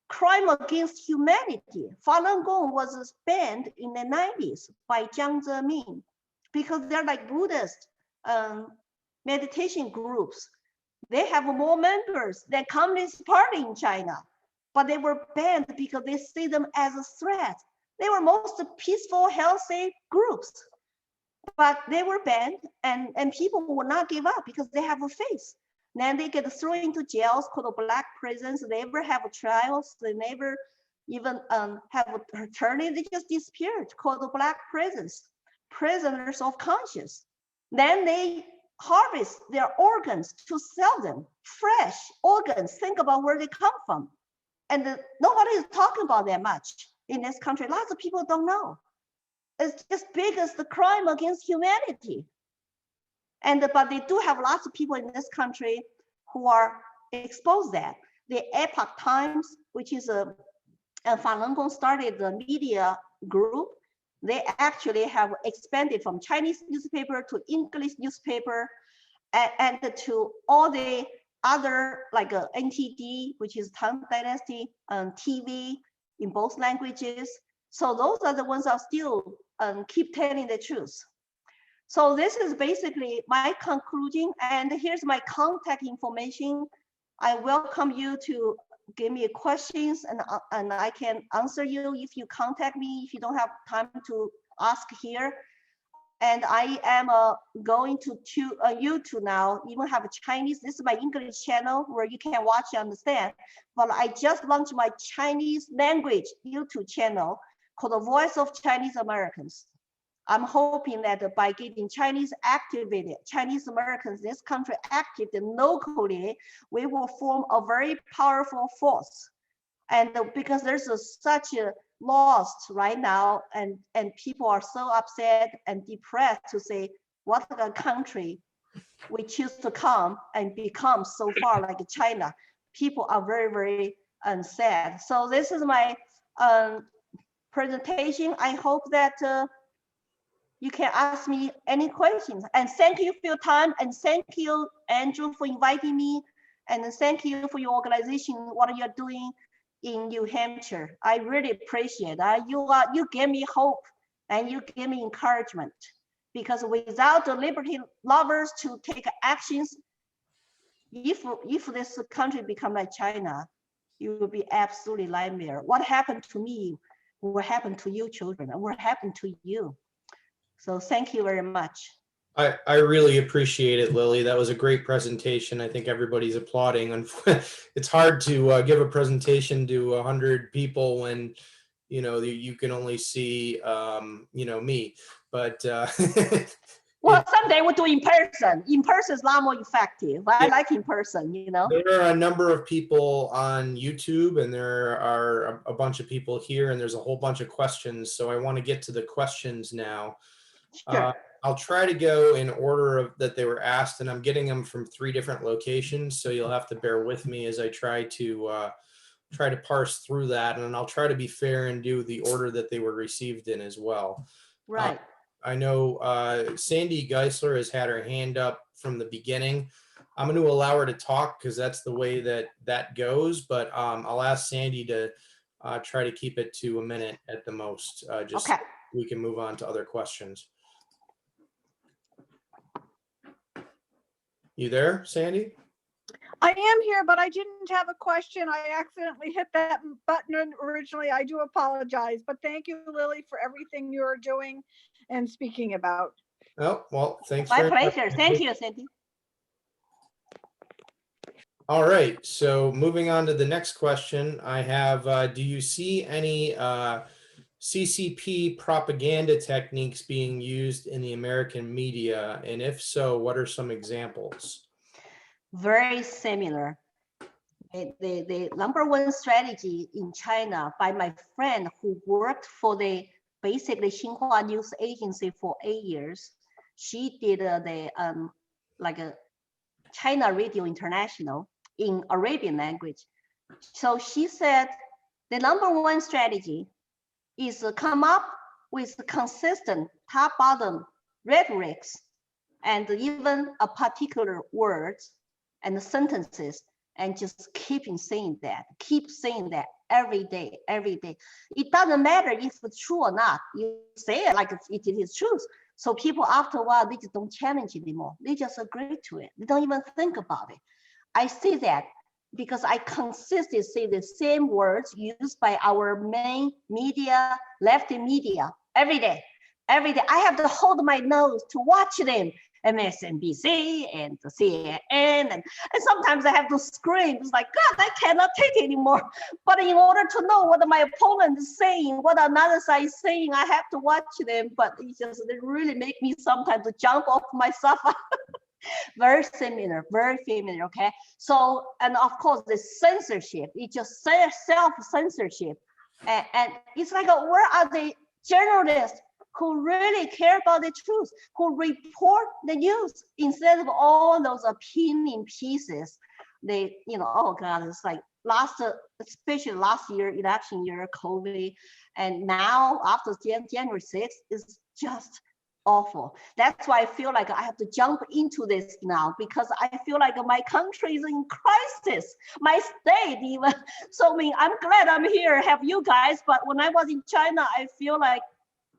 crime against humanity. Falun Gong was banned in the 90s by Jiang Zemin because they're like Buddhist meditation groups. They have more members than Communist Party in China, but they were banned because they see them as a threat. They were most peaceful, healthy groups, but they were banned, and people will not give up because they have a face. Then they get thrown into jails called black prisons. They never have trials. They never even have a attorney. They just disappeared, called the black prisons, prisoners of conscience. Then they harvest their organs to sell them, fresh organs. Think about where they come from. And nobody is talking about that much in this country. Lots of people don't know. It's just big as the crime against humanity. But they do have lots of people in this country who are exposed that. The Epoch Times, which is Falun Gong started the media group. They actually have expanded from Chinese newspaper to English newspaper and to all the other like NTD, which is Tang Dynasty, TV in both languages. So those are the ones that still keep telling the truth. So this is basically my conclusion, and here's my contact information. I welcome you to give me questions, and I can answer you if you contact me, if you don't have time to ask here. And I am going to YouTube now, even have a Chinese, this is my English channel where you can watch and understand. But I just launched my Chinese language YouTube channel called The Voice of Chinese Americans. I'm hoping that by getting Chinese activated, Chinese Americans in this country active locally, we will form a very powerful force. And because there's such a loss right now, and people are so upset and depressed to say, what a country we choose to come and become so far like China. People are very, very sad. So this is my presentation. I hope that you can ask me any questions. And thank you for your time. And thank you, Andrew, for inviting me. And thank you for your organization, what you're doing in New Hampshire. I really appreciate that. You give me hope and you give me encouragement, because without the liberty lovers to take actions, if this country become like China, it will be absolutely nightmare. What happened to me will happen to you children, and will happen to you. So thank you very much. I really appreciate it, Lily. That was a great presentation. I think everybody's applauding. It's hard to give a presentation to 100 people when, you can only see, me. But well, someday we'll do in person. In person is a lot more effective. I like in person, There are a number of people on YouTube, and there are a bunch of people here, and there's a whole bunch of questions. So I want to get to the questions now. Sure. I'll try to go in order that they were asked, and I'm getting them from 3 different locations. So you'll have to bear with me as I try to parse through that, and I'll try to be fair and do the order that they were received in as well. Right. I know Sandy Geisler has had her hand up from the beginning. I'm going to allow her to talk because that's the way that goes, but I'll ask Sandy to try to keep it to a minute at the most, just okay. So we can move on to other questions. You there, Sandy? I am here, but I didn't have a question. I accidentally hit that button originally. I do apologize, but thank you, Lily, for everything you're doing and speaking about. Oh, well, thanks. My pleasure. Thank you, Sandy. All right, so moving on to the next question, I have, do you see any CCP propaganda techniques being used in the American media? And if so, what are some examples? very similar. The number one strategy in China by my friend who worked for the basically Xinhua news agency for 8 years. She did like a China Radio International in Arabian language. So she said the number one strategy is to come up with consistent top-bottom rhetorics and even a particular words and sentences, and just keep saying that every day. It doesn't matter if it's true or not. You say it like it is truth. So people after a while, they just don't challenge it anymore. They just agree to it. They don't even think about it. I see that because I consistently say the same words used by our main media, lefty media, every day. I have to hold my nose to watch them, MSNBC and the CNN, and sometimes I have to scream. It's like, God, I cannot take it anymore. But in order to know what my opponent is saying, what another side is saying, I have to watch them. But they really make me sometimes to jump off my sofa. Very similar, okay? So, and of course, the censorship, it's just self-censorship. And it's like, where are the journalists who really care about the truth, who report the news instead of all those opinion pieces? They, oh God, it's like especially last year, election year, COVID, and now after January 6th, it's just awful. That's why I feel like I have to jump into this now, because I feel like my country is in crisis, my state even. So I mean, I'm glad I'm here, have you guys, but when I was in China, I feel like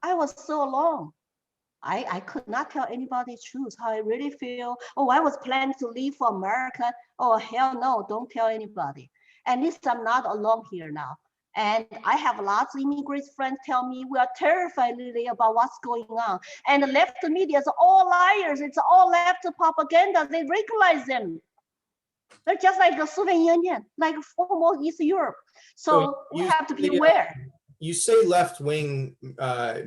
I was so alone. I could not tell anybody the truth, how I really feel. Oh, I was planning to leave for America. Oh, hell no, don't tell anybody. At least I'm not alone here now. And I have lots of immigrant friends tell me we are terrified, Lily, about what's going on. And the left media is all liars. It's all left propaganda. They recognize them. They're just like the Soviet Union, like former East Europe. So we have to be aware. You say left-wing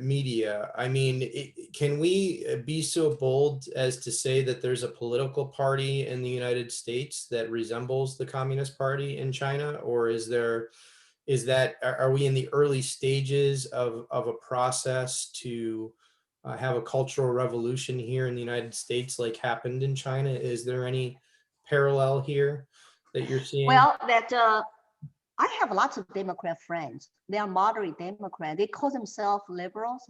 media. I mean, can we be so bold as to say that there's a political party in the United States that resembles the Communist Party in China? Or are we in the early stages of a process to have a cultural revolution here in the United States like happened in China? Is there any parallel here that you're seeing? Well, I have lots of Democrat friends. They are moderate Democrat. They call themselves liberals,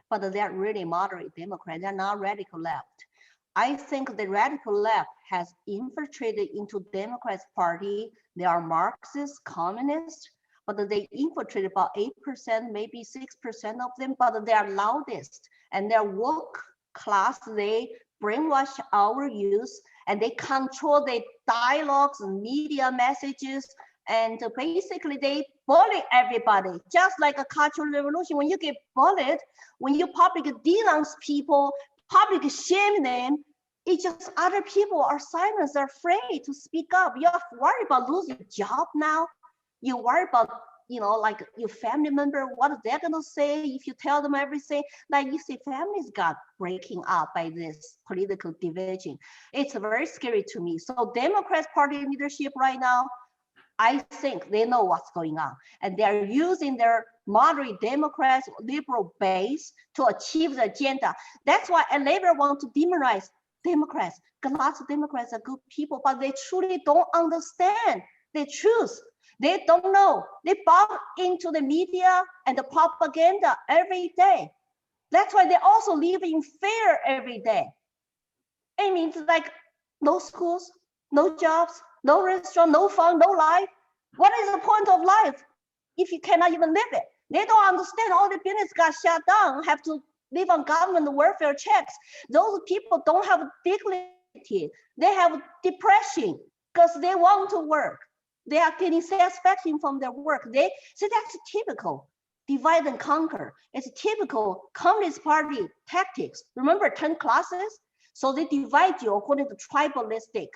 but they're really moderate Democrat. They're not radical left. I think the radical left has infiltrated into Democrats' party. They are Marxist, communist, but they infiltrated about 8%, maybe 6% of them, but they are loudest and they're woke class. They brainwash our youth and they control the dialogues and media messages. And basically they bully everybody, just like a cultural revolution. When you get bullied, when you publicly denounce people, publicly shame them, it's just other people are silenced, they're afraid to speak up. You're worried about losing your job now. You worry about, like your family member, what they're gonna say if you tell them everything. Like you see, families got breaking up by this political division. It's very scary to me. So Democrats party leadership right now, I think they know what's going on, and they're using their moderate Democrats, liberal base to achieve the agenda. That's why Labor want to demonize Democrats, because lots of Democrats are good people, but they truly don't understand the truth. They don't know. They buy into the media and the propaganda every day. That's why they also live in fear every day. It means like no schools, no jobs, no restaurant, no fun, no life. What is the point of life if you cannot even live it? They don't understand. All the business got shut down, have to live on government welfare checks. Those people don't have dignity. They have depression because they want to work. They are getting satisfaction from their work. So that's typical divide and conquer. It's typical Communist Party tactics. Remember 10 classes? So they divide you according to tribalistic,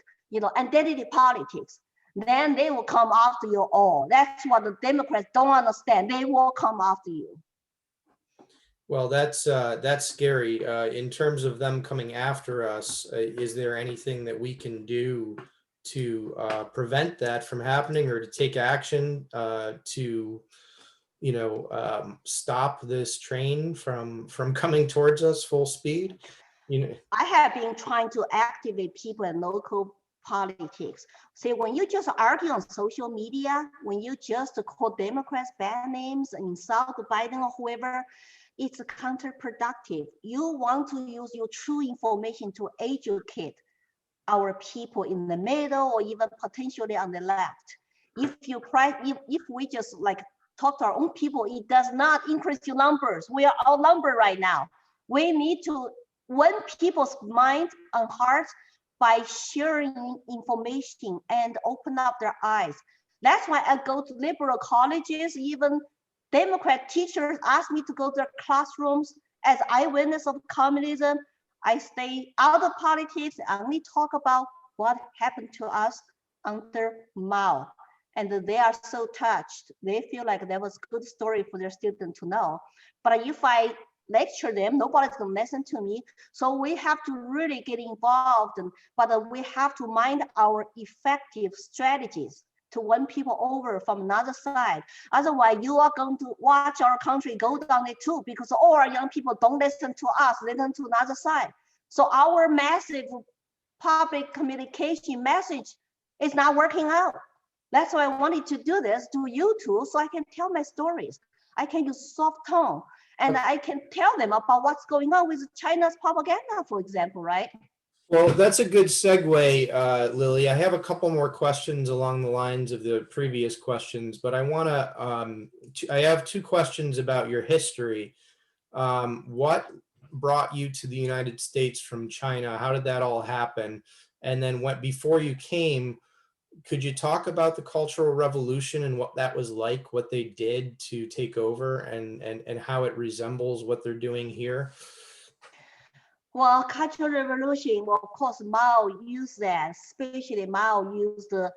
identity politics. Then they will come after you all. That's what the Democrats don't understand. They will come after you. Well, that's scary. In terms of them coming after us, is there anything that we can do prevent that from happening, or to take action to stop this train from coming towards us full speed? I have been trying to activate people in local politics. See, when you just argue on social media, when you just call Democrats bad names and insult Biden or whoever, it's counterproductive. You want to use your true information to educate our people in the middle or even potentially on the left. If we just like talk to our own people, it does not increase your numbers. We are outnumbered right now. We need to win people's mind and hearts by sharing information and open up their eyes. That's why I go to liberal colleges. Even Democrat teachers ask me to go to their classrooms as eyewitness of communism. I stay out of politics, I only talk about what happened to us under Mao. And they are so touched. They feel like that was a good story for their students to know. But if I lecture them, nobody's gonna listen to me. So we have to really get involved, but we have to mind our effective strategies to win people over from another side. Otherwise, you are going to watch our country go down it too, because all our young people don't listen to us, listen to another side. So our massive public communication message is not working out. That's why I wanted to do this to YouTube, so I can tell my stories. I can use soft tone, and I can tell them about what's going on with China's propaganda, for example, right? Well, that's a good segue, Lily. I have a couple more questions along the lines of the previous questions, but I want to, I have two questions about your history. What brought you to the United States from China? How did that all happen? And then before you came, could you talk about the Cultural Revolution and what that was like, what they did to take over, and how it resembles what they're doing here? Well, Cultural Revolution, well, of course, Mao used that, especially Mao used the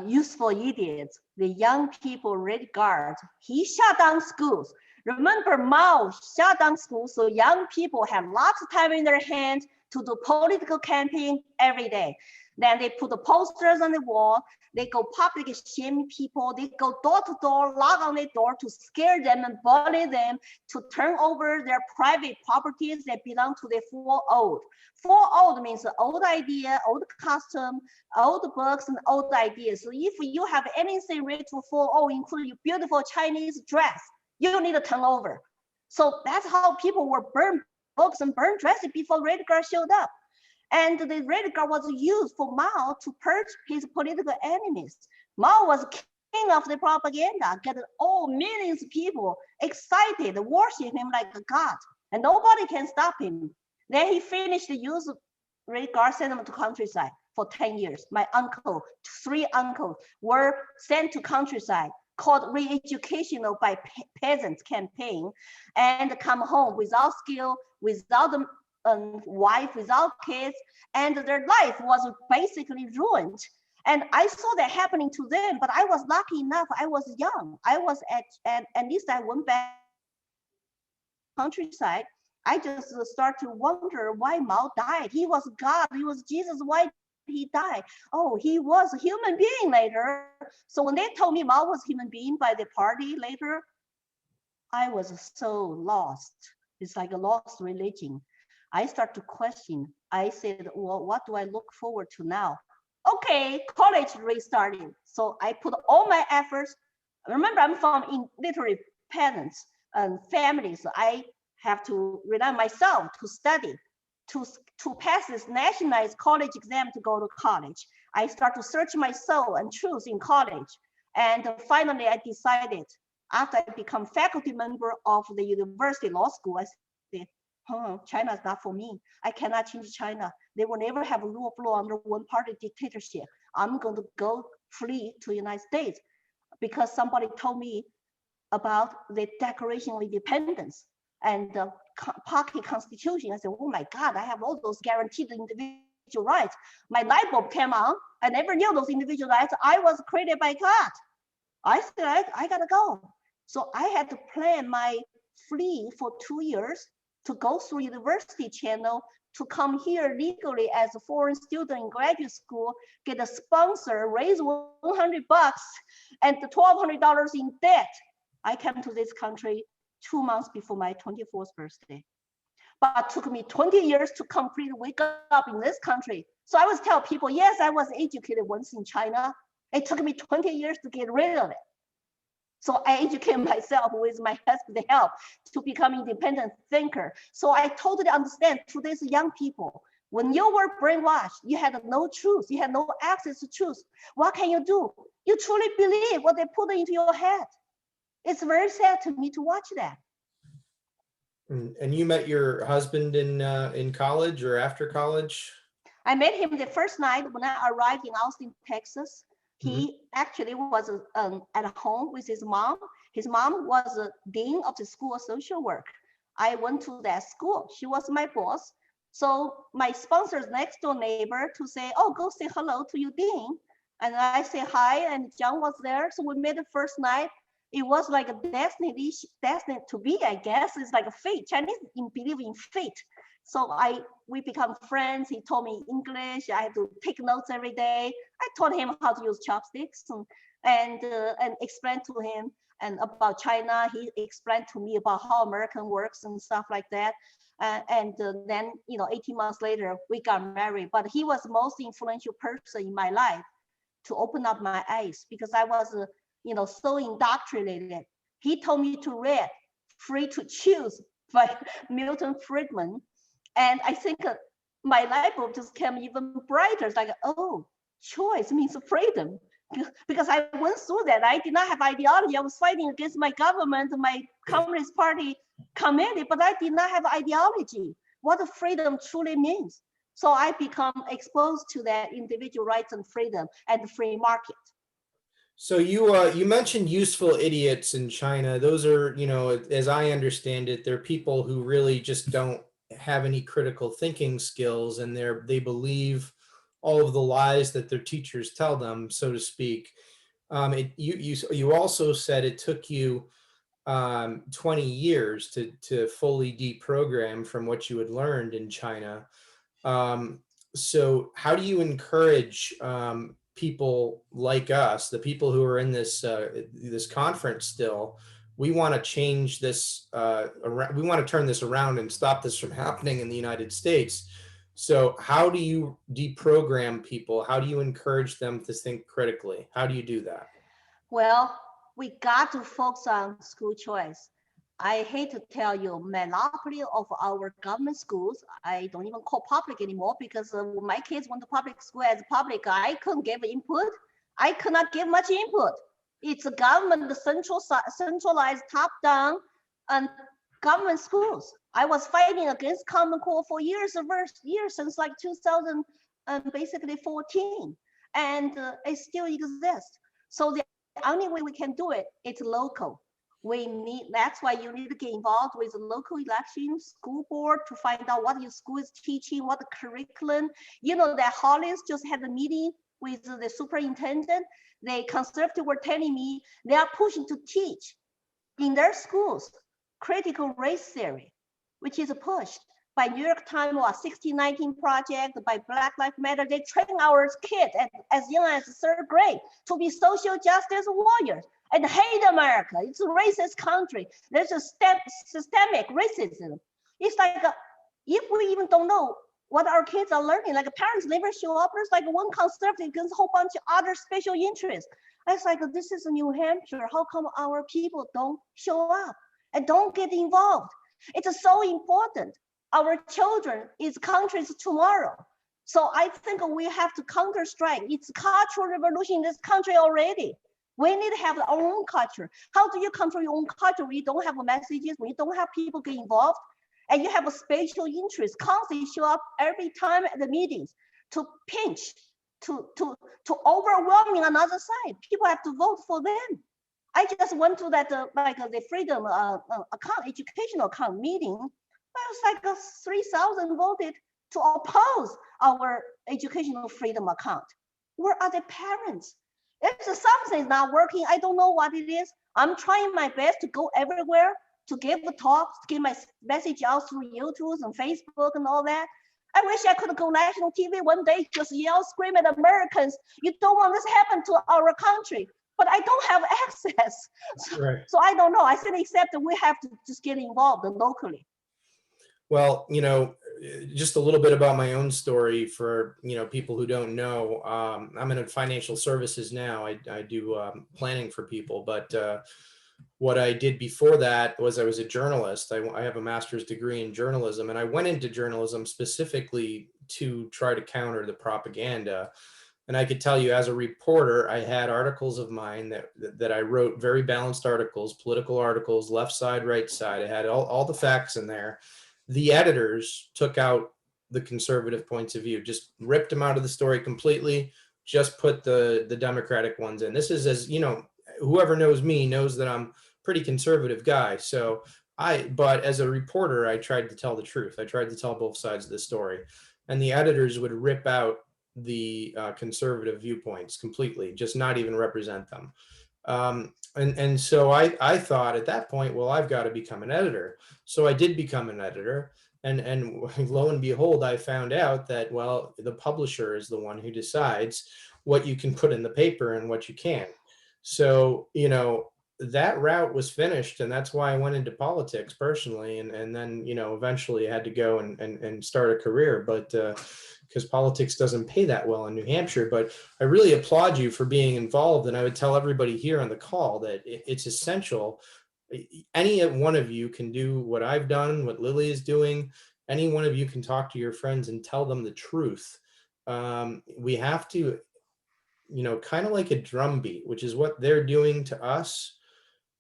useful idiots, the young people, Red Guard. He shut down schools. Remember, Mao shut down schools, so young people have lots of time in their hands to do political campaign every day. Then they put the posters on the wall. They go public shame people. They go door to door, knock on their door to scare them and bully them, to turn over their private properties that belong to the four old. Four old means old idea, old custom, old books, and old ideas. So if you have anything related to four old, including your beautiful Chinese dress, you need to turn over. So that's how people were burned books and burned dresses before Red Guard showed up. And the Red Guard was used for Mao to purge his political enemies. Mao was king of the propaganda, getting all millions of people excited, worship him like a god, and nobody can stop him. Then he finished the use of Red Guard, sent them to countryside for 10 years. My uncle, 3 uncles were sent to countryside, called re-educational by peasants campaign, and come home without skill, without wife, without kids, and their life was basically ruined. And I saw that happening to them, but I was lucky enough, I was young. I was at least I went back countryside. I just start to wonder why Mao died. He was God, he was Jesus, why did he die? Oh, he was a human being later. So when they told me Mao was a human being by the party later, I was so lost. It's like a lost religion. I start to question. I said, well, what do I look forward to now? Okay, college restarted. So I put all my efforts. Remember, I'm from literally parents and families. So I have to rely on myself to study, to pass this nationalized college exam to go to college. I start to search my soul and truth in college. And finally, I decided, after I become faculty member of the university law school, I said, China is not for me. I cannot change China. They will never have a rule of law under one-party dictatorship. I'm going to go flee to the United States because somebody told me about the Declaration of Independence and the pocket constitution. I said, oh my God, I have all those guaranteed individual rights. My light bulb came on. I never knew those individual rights. I was created by God. I said, I gotta go. So I had to plan my flee for 2 years to go through university channel to come here legally as a foreign student in graduate school, get a sponsor, raise $100 and $1,200 in debt. I came to this country 2 months before my 24th birthday. But it took me 20 years to completely wake up in this country. So I always tell people, yes, I was educated once in China. It took me 20 years to get rid of it. So I educate myself with my husband's help to become independent thinker. So I totally understand today's young people. When you were brainwashed, you had no truth, you had no access to truth. What can you do? You truly believe what they put into your head. It's very sad to me to watch that. And you met your husband in college or after college? I met him the first night when I arrived in Austin, Texas. He actually was at home with his mom. His mom was a dean of the School of Social Work. I went to that school. She was my boss. So my sponsor's next door neighbor to say, oh, go say hello to your dean. And I say hi, and John was there. So we met the first night. It was like a destined to be, I guess. It's like a fate. Chinese believe in fate. So we become friends. He taught me English. I had to take notes every day. I taught him how to use chopsticks and explained to him and about China. He explained to me about how American works and stuff like that. Then, 18 months later, we got married. But he was the most influential person in my life to open up my eyes because I was, so indoctrinated. He told me to read Free to Choose by Milton Friedman. And I think my light bulb just came even brighter. It's like, oh, choice means freedom. Because I went through that. I did not have ideology. I was fighting against my government, my Communist Party committee, but I did not have ideology. What freedom truly means. So I become exposed to that individual rights and freedom and the free market. So you mentioned useful idiots in China. Those are, as I understand it, they're people who really just don't have any critical thinking skills, and they believe all of the lies that their teachers tell them, so to speak. You also said it took you 20 years to fully deprogram from what you had learned in China. So how do you encourage people like us, the people who are in this conference still? We want to change this, we want to turn this around and stop this from happening in the United States. So how do you deprogram people? How do you encourage them to think critically? How do you do that? Well, we got to focus on school choice. I hate to tell you, monopoly of our government schools, I don't even call public anymore because when my kids went to public school as public, I couldn't give input. I could not give much input. It's a government, the centralized top-down and government schools. I was fighting against Common Core for years since like 2014, and it still exists. So the only way we can do it, it's local. That's why you need to get involved with the local election, school board to find out what your school is teaching, what the curriculum. That Hollis just had a meeting with the superintendent. The conservative were telling me they are pushing to teach in their schools critical race theory, which is pushed by New York Times or 1619 Project, by Black Lives Matter. They train our kids as young as 3rd grade to be social justice warriors and hate America. It's a racist country. There's a systemic racism. It's like, if we even don't know what our kids are learning, like parents never show up, there's like one conservative against a whole bunch of other special interests. It's like, this is New Hampshire. How come our people don't show up and don't get involved? It's so important. Our children is country's tomorrow. So I think we have to counter-strike. It's cultural revolution in this country already. We need to have our own culture. How do you control your own culture when you don't have messages, when you don't have people get involved, and you have a special interest, constantly show up every time at the meetings to pinch, to overwhelming another side. People have to vote for them. I just went to that the freedom account, educational account meeting. It was like 3,000 voted to oppose our educational freedom account. Where are the parents? If something is not working, I don't know what it is. I'm trying my best to go everywhere, to give the talks, to get my message out through YouTube and Facebook and all that. I wish I could go national TV one day, just yell, scream at Americans, you don't want this happen to our country. But I don't have access. Right. So I don't know. I said, except that we have to just get involved locally. Well, just a little bit about my own story for, people who don't know. I'm in financial services now. I do planning for people, but what I did before that was I was a journalist. I have a master's degree in journalism, and I went into journalism specifically to try to counter the propaganda. And I could tell you, as a reporter, I had articles of mine that I wrote, very balanced articles, political articles, left side, right side. I had all the facts in there. The editors took out the conservative points of view, just ripped them out of the story completely, just put the Democratic ones in. This is, as whoever knows me knows that I'm a pretty conservative guy. So but as a reporter, I tried to tell the truth. I tried to tell both sides of the story. And the editors would rip out the conservative viewpoints completely, just not even represent them. And so I thought at that point, well, I've got to become an editor. So I did become an editor. And lo and behold, I found out that, well, the publisher is the one who decides what you can put in the paper and what you can't. So, that route was finished, and that's why I went into politics personally. And then, eventually I had to go and start a career, but because politics doesn't pay that well in New Hampshire. But I really applaud you for being involved. And I would tell everybody here on the call that it's essential. Any one of you can do what I've done, what Lily is doing. Any one of you can talk to your friends and tell them the truth. We have to, kind of like a drum beat, which is what they're doing to us.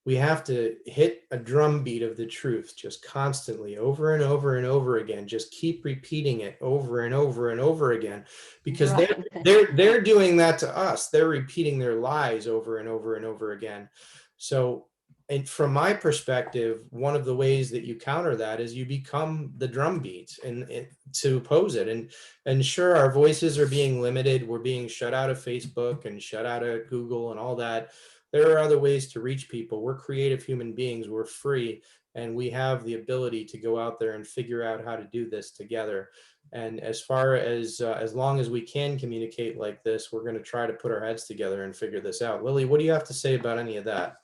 We have to hit a drum beat of the truth just constantly, over and over and over again. Just keep repeating it over and over and over again, because Right. they're doing that to us. They're repeating their lies over and over and over again. So, and from my perspective, one of the ways that you counter that is you become the drum beat and to oppose it. And sure, our voices are being limited. We're being shut out of Facebook and shut out of Google and all that. There are other ways to reach people. We're creative human beings. We're free, and we have the ability to go out there and figure out how to do this together. And as long as we can communicate like this, we're going to try to put our heads together and figure this out. Lily, what do you have to say about any of that?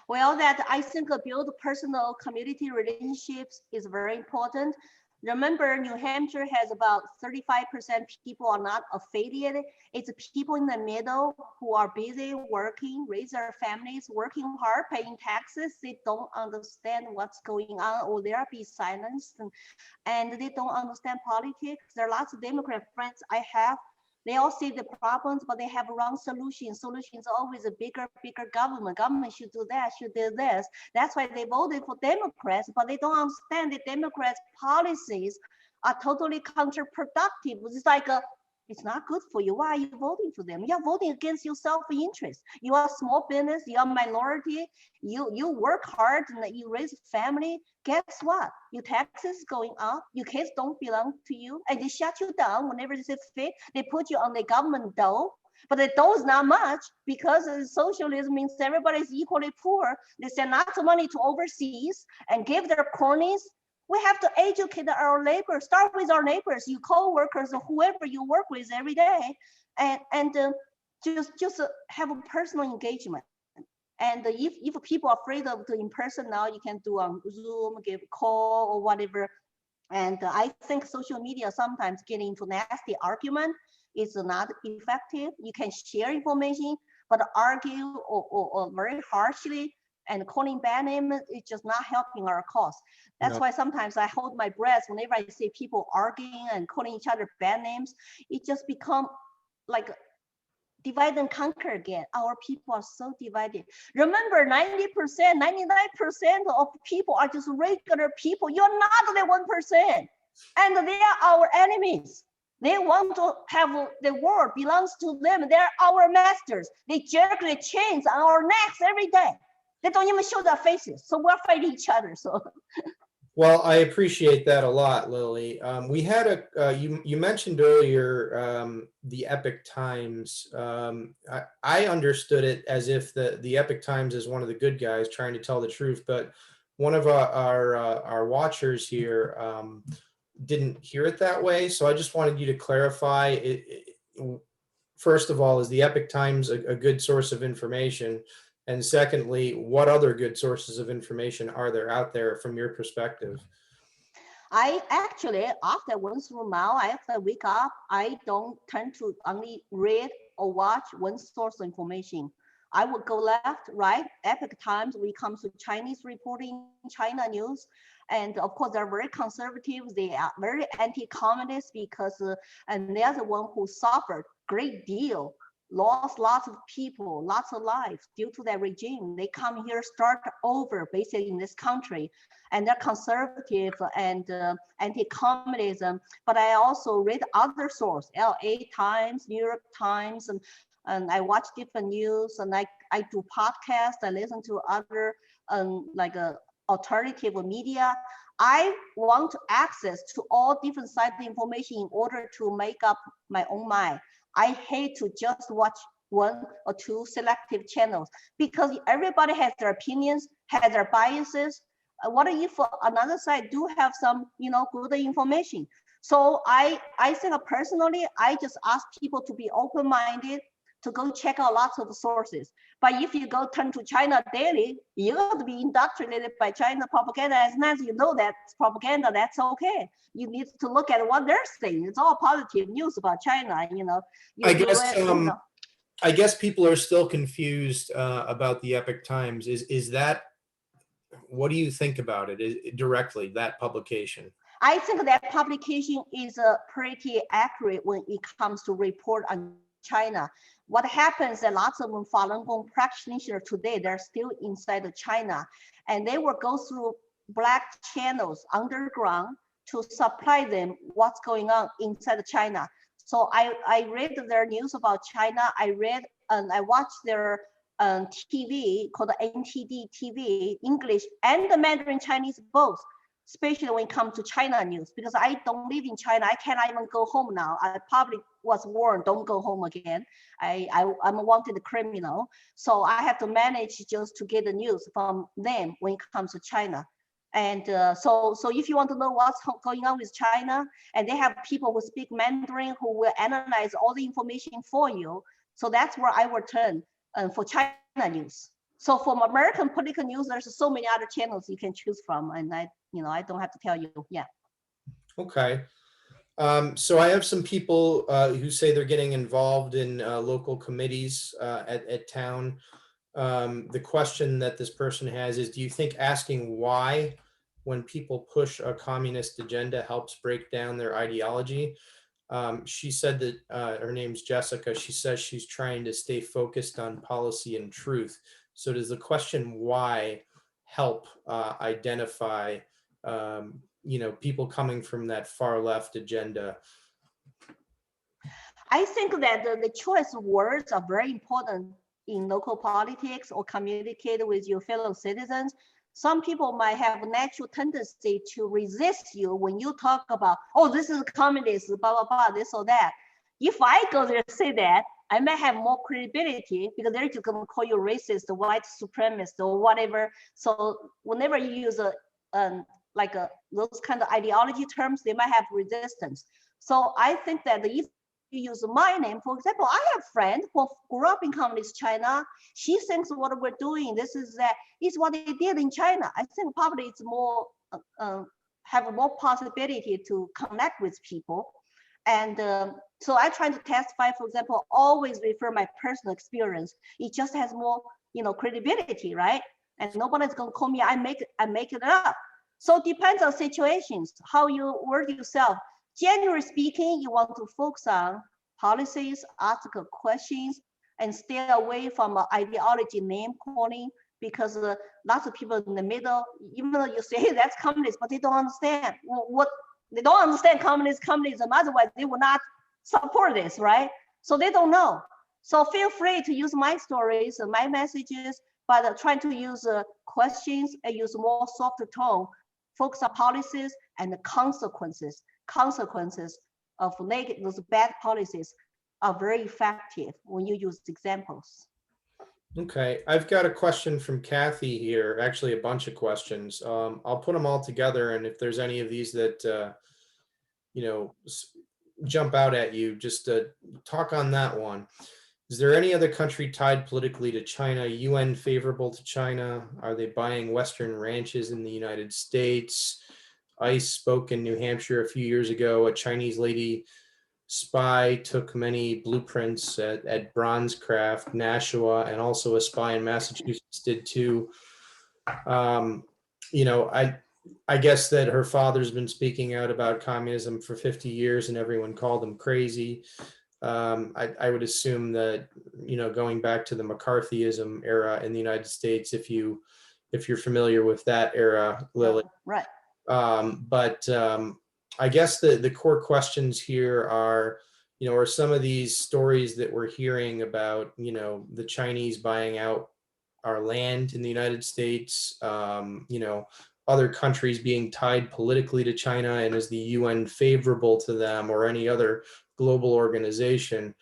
Well, that I think build personal community relationships is very important. Remember, New Hampshire has about 35% people are not affiliated. It's people in the middle who are busy working, raise their families, working hard, paying taxes. They don't understand what's going on, or they'll be silenced, and they don't understand politics. There are lots of Democrat friends I have. They all see the problems, but they have wrong solutions. Solutions are always a bigger government. Government should do that, should do this. That's why they voted for Democrats, but they don't understand that Democrats' policies are totally counterproductive. It's like it's not good for you. Why are you voting for them? You're voting against your self-interest. You are small business, you are minority, you work hard and you raise a family. Guess what? Your taxes going up, your kids don't belong to you, and they shut you down whenever they see fit. They put you on the government dole, but the dole is not much because socialism means everybody is equally poor. They send lots of money to overseas and give their cronies. We have to educate our labor, start with our neighbors, your co-workers, or whoever you work with every day, and just have a personal engagement. And if people are afraid of the in-person now, you can do on Zoom, give a call or whatever. And I think social media sometimes getting into nasty argument is not effective. You can share information, but argue or very harshly and calling bad names is just not helping our cause. That's why sometimes I hold my breath whenever I see people arguing and calling each other bad names. It just become like divide and conquer again. Our people are so divided. Remember, 90%, 99% of people are just regular people. You're not the 1%. And they are our enemies. They want to have the world belongs to them. They're our masters. They jerk the chains on our necks every day. They don't even show their faces. So we're fighting each other. So. Well, I appreciate that a lot, Lily. We had you mentioned earlier the Epoch Times. I understood it as if the Epoch Times is one of the good guys trying to tell the truth, but one of our watchers here didn't hear it that way. So I just wanted you to clarify it. First of all, is the Epoch Times a good source of information? And secondly, what other good sources of information are there out there from your perspective? I actually, after I went through now, after I wake up, I don't tend to only read or watch one source of information. I would go left, right, Epoch Times when it comes to Chinese reporting, China news. And of course, they're very conservative. They are very anti-communist because, and they're the one who suffered great deal, lost lots of people, lots of lives due to that regime. They come here, start over basically in this country, and they're conservative and anti-communism. But I also read other sources, LA Times, New York Times, and I watch different news, and I do podcasts, I listen to other alternative media. I want access to all different sides of information in order to make up my own mind. I hate to just watch one or two selective channels because everybody has their opinions, has their biases. What if another side do have some, good information? So I think personally, I just ask people to be open-minded, to go check out lots of sources. But if you go turn to China daily, you're going to be indoctrinated by China propaganda. As long as you know that's propaganda, that's okay. You need to look at what they're saying. It's all positive news about China, I guess people are still confused about the Epoch Times. Is that, what do you think about it directly, that publication? I think that publication is pretty accurate when it comes to report on China. What happens that lots of Falun Gong practitioners today, they're still inside of China, and they will go through black channels underground to supply them what's going on inside of China. So I read their news about China. I read and I watched their TV called NTD TV, English and the Mandarin Chinese both, especially when it comes to China news, because I don't live in China. I cannot even go home now. I probably was warned, don't go home again. I'm a wanted criminal. So I have to manage just to get the news from them when it comes to China. And so if you want to know what's going on with China, and they have people who speak Mandarin who will analyze all the information for you. So that's where I will turn for China news. So for American political news, there's so many other channels you can choose from, and I don't have to tell you. Yeah. Okay. So I have some people who say they're getting involved in local committees at town. The question that this person has is, do you think asking why when people push a communist agenda helps break down their ideology? She said that her name's Jessica. She says she's trying to stay focused on policy and truth. So does the question why help identify people coming from that far left agenda? I think that the choice of words are very important in local politics or communicate with your fellow citizens. Some people might have a natural tendency to resist you when you talk about, oh, this is communist, blah, blah, blah, this or that. If I go there and say that, I may have more credibility because they're just going to call you racist, white supremacist, or whatever. So whenever you use those kind of ideology terms, they might have resistance. So I think that if you use my name, for example, I have a friend who grew up in communist China. She thinks what we're doing, this is what they did in China. I think probably it's more have more possibility to connect with people. And so I try to testify, for example, always refer my personal experience. It just has more, credibility, right? And nobody's gonna call me, I make it up. So it depends on situations, how you word yourself. Generally speaking, you want to focus on policies, ask questions, and stay away from ideology name calling, because lots of people in the middle, even though you say, hey, that's communist, but they don't understand they don't understand communism, otherwise they will not support this, right? So they don't know. So feel free to use my stories and my messages, but try to use questions and use more softer tone, focus on policies and the consequences of those bad policies are very effective when you use examples. Okay, I've got a question from Kathy here, actually a bunch of questions. I'll put them all together, and if there's any of these that jump out at you, just to talk on that one. Is there any other country tied politically to China, UN favorable to China? Are they buying Western ranches in the United States? ICE spoke in New Hampshire a few years ago. A Chinese lady spy took many blueprints at Bronzecraft, Nashua, and also a spy in Massachusetts did too. I guess that her father's been speaking out about communism for 50 years and everyone called him crazy. I would assume that, going back to the McCarthyism era in the United States, if you're familiar with that era, Lily. Right. But I guess the core questions here are, are some of these stories that we're hearing about, the Chinese buying out our land in the United States, other countries being tied politically to China, and is the UN favorable to them or any other global organization?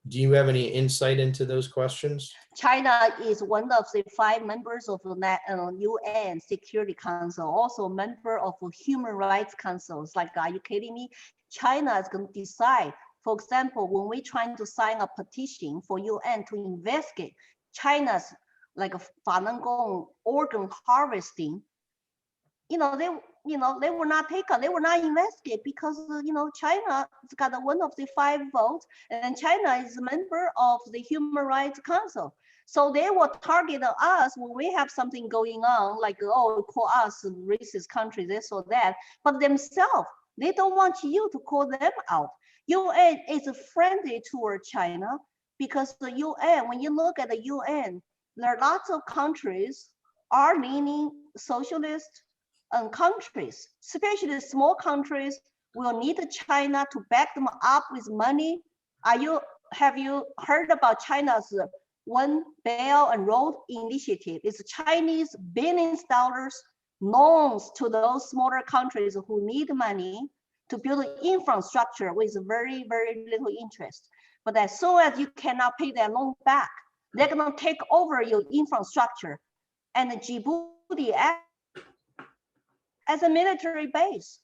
Do you have any insight into those questions? China is one of the 5 members of the UN Security Council, also a member of Human Rights Councils. Like, are you kidding me? China is going to decide. For example, when we're trying to sign a petition for UN to investigate China's like Falun Gong organ harvesting, they were not taken, they were not investigated because, China has got one of the 5 votes, and China is a member of the Human Rights Council. So they will target us when we have something going on, like, oh, call us racist country, this or that, but themselves, they don't want you to call them out. UN is friendly toward China because the UN, when you look at the UN, there are lots of countries are leaning socialist countries, especially small countries, will need China to back them up with money. Have you heard about China's One Belt and Road initiative? It's Chinese billions of dollars loans to those smaller countries who need money to build infrastructure with very, very little interest. But as soon as you cannot pay their loan back, they're gonna take over your infrastructure. And Djibouti as a military base.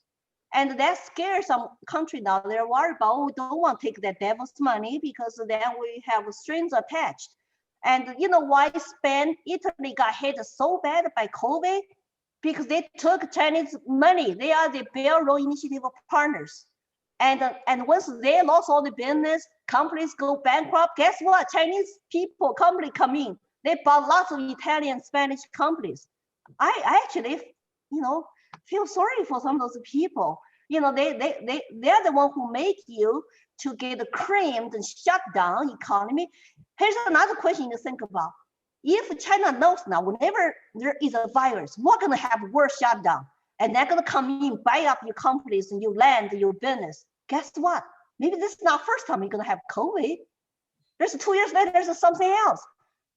And that scares some country now. They're worried about, oh, we don't want to take that devil's money because then we have strings attached. And you know why Spain, Italy got hit so bad by COVID? Because they took Chinese money. They are the Belt and Road Initiative partners. And once they lost all the business, companies go bankrupt. Guess what? Chinese company come in. They bought lots of Italian, Spanish companies. I actually, feel sorry for some of those people. They're the one who make you to get creamed and shut down economy. Here's another question to think about. If China knows now, whenever there is a virus, we're gonna have world shutdown, and they're gonna come in, buy up your companies and your land, your business. Guess what? Maybe this is not first time you're gonna have COVID. There's 2 years later, there's something else.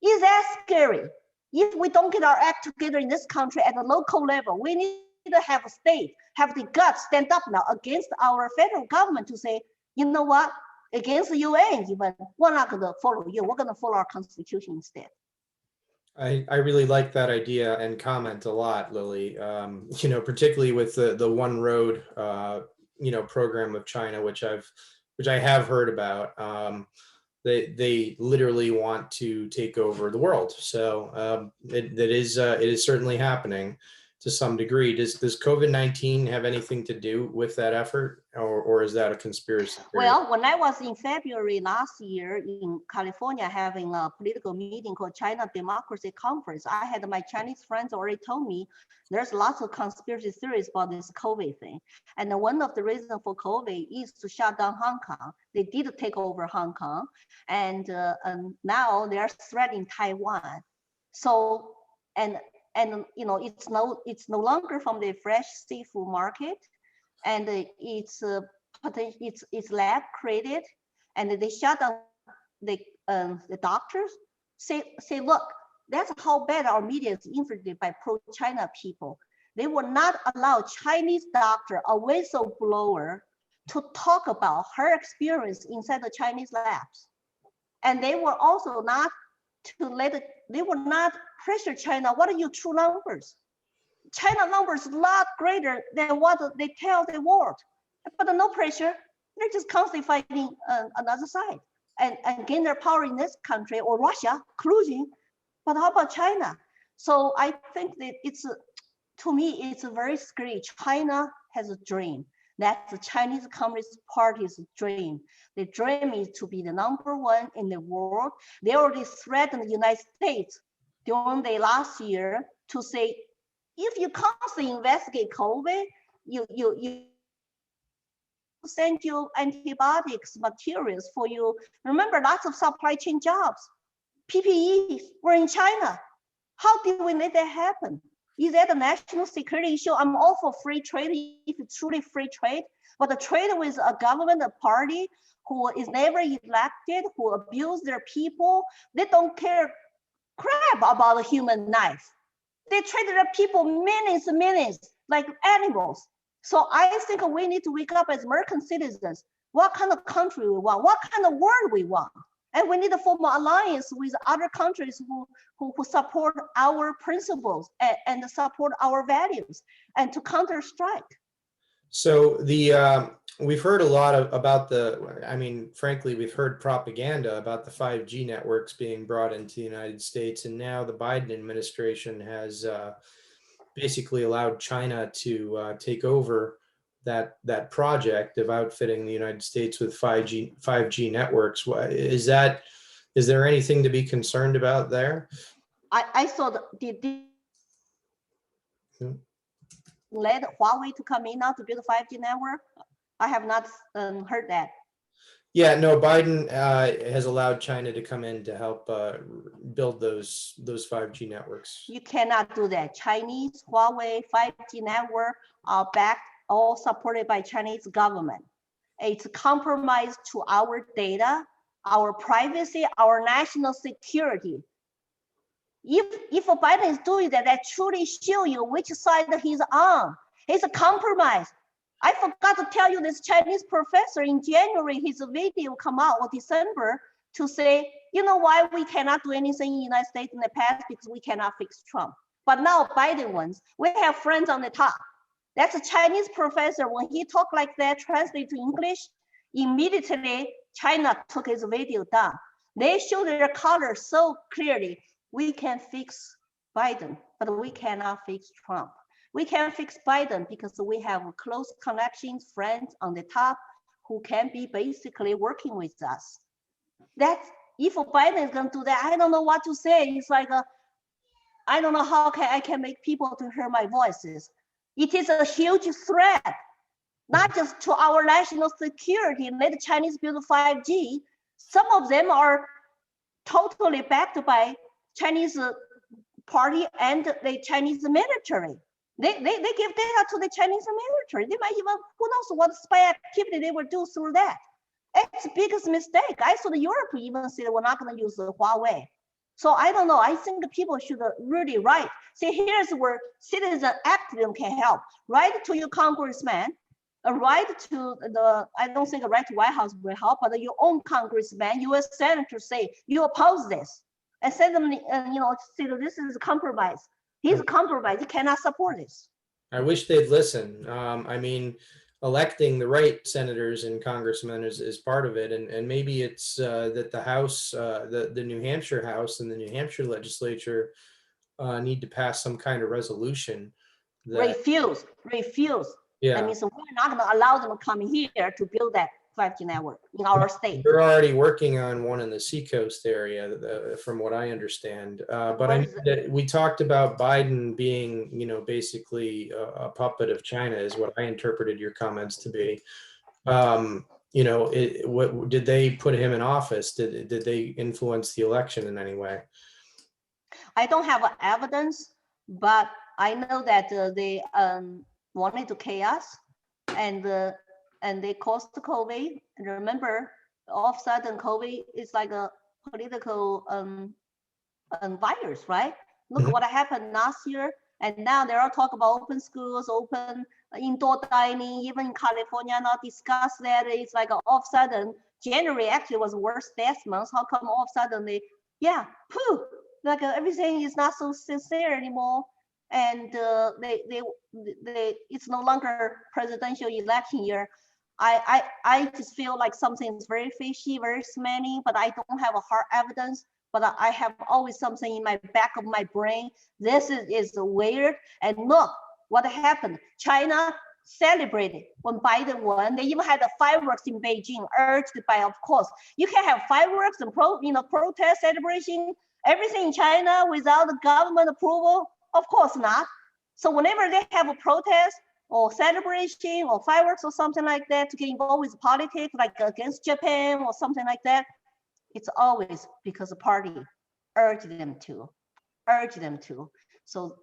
Is that scary? If we don't get our act together in this country at the local level, we need to have a state, have the guts stand up now against our federal government to say, you know what, against the UN even, we're not gonna follow you, we're gonna follow our constitution instead. I really like that idea and comment a lot, Lily. Particularly with the One Road, program of China, which I have heard about. They literally want to take over the world. So it is certainly happening to some degree. Does COVID-19 have anything to do with that effort, or is that a conspiracy theory? Well, when I was in February last year in California having a political meeting called China Democracy Conference, I had my Chinese friends already told me there's lots of conspiracy theories about this COVID thing. And one of the reasons for COVID is to shut down Hong Kong. They did take over Hong Kong, and now they're threatening Taiwan. So, and it's no longer from the fresh seafood market, and it's lab created, and they shut down the doctors. Say look, that's how bad our media is infiltrated by pro-China people. They will not allow Chinese doctor, a whistleblower, to talk about her experience inside the Chinese labs, and they were also not they will not pressure China. What are your true numbers? China numbers a lot greater than what they tell the world. but no pressure. They're just constantly fighting another side and gain their power in this country or Russia cruising. But how about China? So I think that to me, it's a very scary. China has a dream. That's the Chinese Communist Party's dream. The dream is to be the #1 in the world. They already threatened the United States during the last year to say, if you constantly investigate COVID, you send you antibiotics materials for you. Remember, lots of supply chain jobs, PPEs were in China. How did we let that happen? Is that a national security issue? I'm all for free trade if it's truly free trade, but the trade with a government, a party who is never elected, who abuse their people, they don't care crap about the human life. They treat their people minutes like animals. So I think we need to wake up as American citizens. What kind of country we want? What kind of world we want? And we need to form an alliance with other countries who support our principles and support our values and to counter strike. So we've heard a lot about frankly, we've heard propaganda about the 5G networks being brought into the United States, and now the Biden administration has basically allowed China to take over that project of outfitting the United States with 5G networks. Is there anything to be concerned about there? I saw led Huawei to come in now to build a 5G network. I have not heard that. Yeah, no, Biden has allowed China to come in to help build those 5G networks. You cannot do that. Chinese Huawei 5G network are backed, all supported by Chinese government. It's compromised to our data, our privacy, our national security. If Biden is doing that, that truly show you which side he's on. It's a compromise. I forgot to tell you this Chinese professor in January, his video come out in December to say, you know why we cannot do anything in the United States in the past? Because we cannot fix Trump. But now Biden wins. We have friends on the top. That's a Chinese professor. When he talked like that, translate to English, immediately China took his video down. They show their colors so clearly. We can fix Biden, but we cannot fix Trump. We can fix Biden because we have close connections, friends on the top who can be basically working with us. That's, if Biden is going to do that, I don't know what to say. It's like, I don't know how I can make people to hear my voices. It is a huge threat, not just to our national security. Let the Chinese build 5G. Some of them are totally backed by Chinese party and the Chinese military. They give data to the Chinese military. They might even, who knows what spy activity they will do through that. It's the biggest mistake. I saw the Europe even say we're not going to use the Huawei. So I don't know. I think the people should really write. See, here's where citizen activism can help. Write to your congressman, write to the, I don't think a right to White House will help, but your own congressman, U.S. senator say, you oppose this. And send them, say this is a compromise. He's a compromise. He cannot support this. I wish they'd listen. Electing the right senators and congressmen is part of it, and maybe it's that the House, the New Hampshire House and the New Hampshire legislature need to pass some kind of resolution. Refuse. Yeah. That means we're not going to allow them to come here to build that 5G network in our state. They're already working on one in the Seacoast area, from what I understand. But I mean, that we talked about Biden being, basically a puppet of China, is what I interpreted your comments to be. What did they put him in office? Did they influence the election in any way? I don't have evidence, but I know that they wanted to chaos and they caused COVID. And remember, all of a sudden, COVID is like a political virus, right? Look what happened last year. And now they're all talk about open schools, open indoor dining, even in California, not discuss that. It's like all of a sudden, January actually was the worst death month. How come all of a sudden like everything is not so sincere anymore? And it's no longer presidential election year. I just feel like something is very fishy, very smelly, but I don't have a hard evidence. But I have always something in my back of my brain. This is weird. And look what happened. China celebrated when Biden won. They even had the fireworks in Beijing, urged by, of course, you can have fireworks and protest celebration, everything in China without the government approval. Of course not. So whenever they have a protest or celebration or fireworks or something like that to get involved with politics, like against Japan or something like that, it's always because the party urged them to. So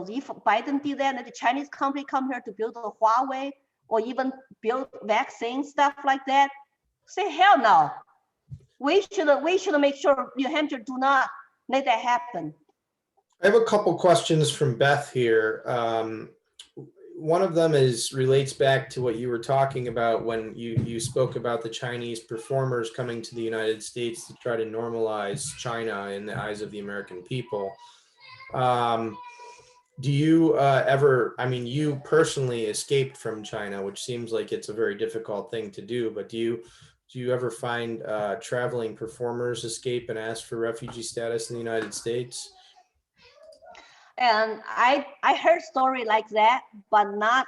if Biden did that and the Chinese company come here to build a Huawei or even build vaccine stuff like that, say hell no. We should make sure New Hampshire do not let that happen. I have a couple questions from Beth here. One of them relates back to what you were talking about when you spoke about the Chinese performers coming to the United States to try to normalize China in the eyes of the American people. Do you ever, I mean, you personally escaped from China, which seems like it's a very difficult thing to do, but do you ever find traveling performers escape and ask for refugee status in the United States? And I heard story like that, but not,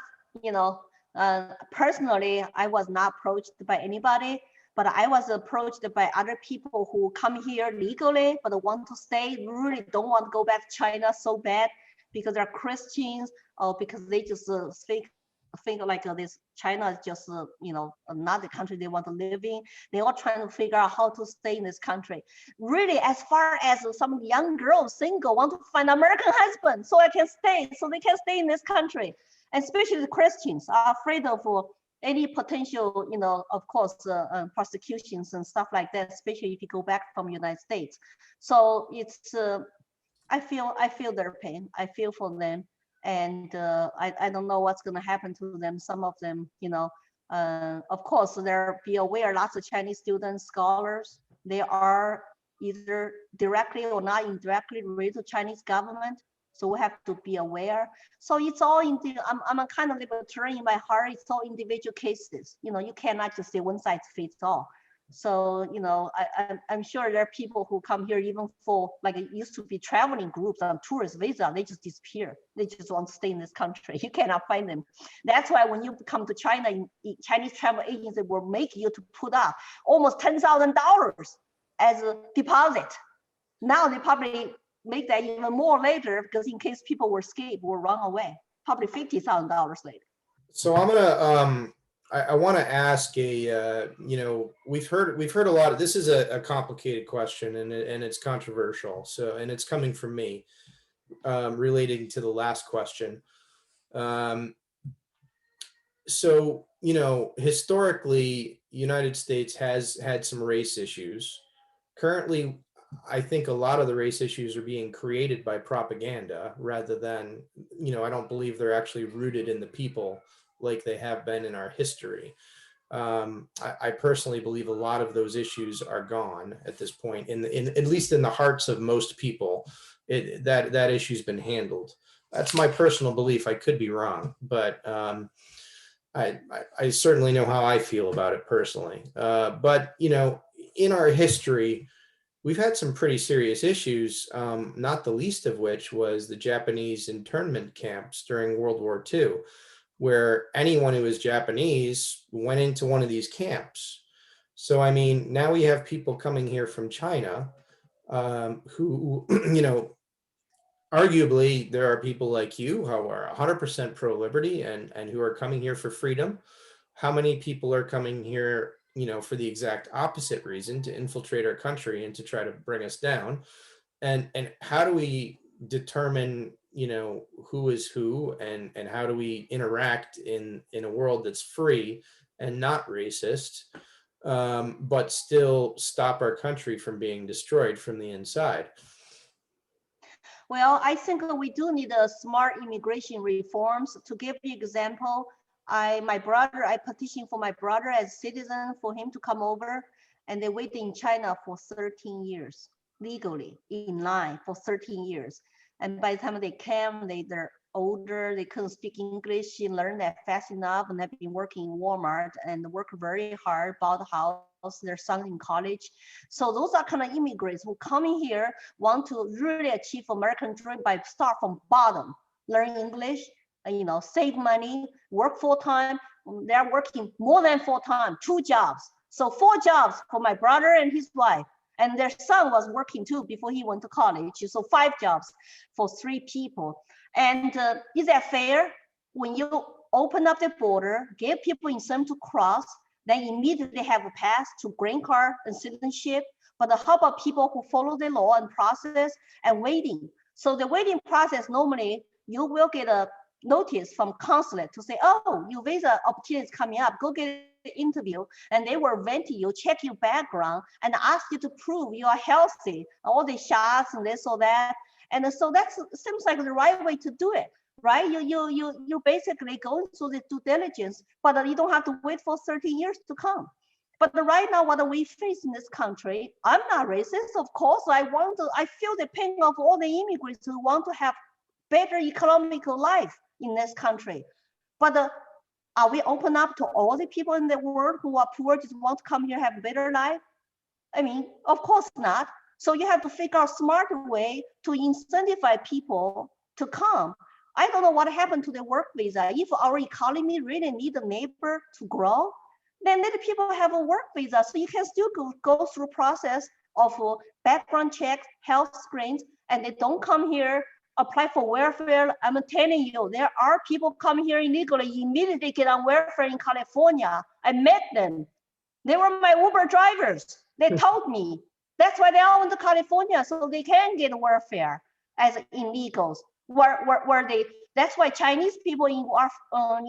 personally, I was not approached by anybody, but I was approached by other people who come here legally, but want to stay, really don't want to go back to China so bad because they're Christians or because they just think like this China is just not the country they want to live in. They're all trying to figure out how to stay in this country. Really, as far as some young girls single want to find an American husband so they can stay in this country. And especially the Christians are afraid of any potential, of course, prosecutions and stuff like that, especially if you go back from the United States. So it's I feel their pain. I feel for them. And I don't know what's going to happen to them. Some of them, of course, be aware, lots of Chinese students, scholars, they are either directly or not indirectly related to Chinese government. So we have to be aware. So it's all I'm a kind of libertarian in my heart. It's all individual cases. You cannot just say one size fits all. So, I'm sure there are people who come here even for, like it used to be traveling groups on tourist visa, they just disappear. They just want to stay in this country. You cannot find them. That's why when you come to China, Chinese travel agency will make you to put up almost $10,000 as a deposit. Now they probably make that even more later because in case people were escaped or run away, probably $50,000 later. So I'm gonna I want to ask we've heard a lot of, this is a complicated question and it's controversial. So, and it's coming from me, relating to the last question. So, historically, United States has had some race issues. Currently, I think a lot of the race issues are being created by propaganda rather than, I don't believe they're actually rooted in the people like they have been in our history. I personally believe a lot of those issues are gone at this point, in at least in the hearts of most people. That issue's been handled. That's my personal belief. I could be wrong, but I certainly know how I feel about it personally. But in our history, we've had some pretty serious issues, not the least of which was the Japanese internment camps during World War II, where anyone who was Japanese went into one of these camps. So, I mean, now we have people coming here from China, who, arguably there are people like you who are 100% pro-liberty and who are coming here for freedom. How many people are coming here, for the exact opposite reason, to infiltrate our country and to try to bring us down? And how do we determine, who is who, and how do we interact in a world that's free and not racist, but still stop our country from being destroyed from the inside? Well, I think we do need a smart immigration reforms. To give you example, I petitioned for my brother as citizen for him to come over, and they waited in China for 13 years, legally in line for 13 years. And by the time they came, older, they couldn't speak English. She learned that fast enough, and they've been working in Walmart and work very hard, bought a house, their son in college. So those are kind of immigrants who come in here, want to really achieve American dream by start from bottom, learn English, save money, work full time. They're working more than full time, 2 jobs. So 4 jobs for my brother and his wife. And their son was working too before he went to college. So 5 jobs for 3 people. And is that fair? When you open up the border, give people incentive to cross, then immediately have a path to green card and citizenship. But how about people who follow the law and process and waiting? So the waiting process, normally you will get a notice from consulate to say, oh, your visa opportunity is coming up, go get an interview, and they will vet you, check your background, and ask you to prove you are healthy, all the shots and this or that. And so that seems like the right way to do it, right? You basically go through the due diligence, but you don't have to wait for 13 years to come. But right now, what we face in this country, I'm not racist, of course. I feel the pain of all the immigrants who want to have better economical life in this country. But are we open up to all the people in the world who are poor, just want to come here, have a better life? I mean, of course not. So you have to figure out a smart way to incentivize people to come. I don't know what happened to the work visa. If our economy really need a neighbor to grow, then let people have a work visa. So you can still go through process of background checks, health screens, and they don't come here, apply for welfare. I'm telling you, there are people come here illegally, immediately get on welfare in California. I met them. They were my Uber drivers. They told me. That's why they all went to California, so they can get welfare as illegals. That's why Chinese people in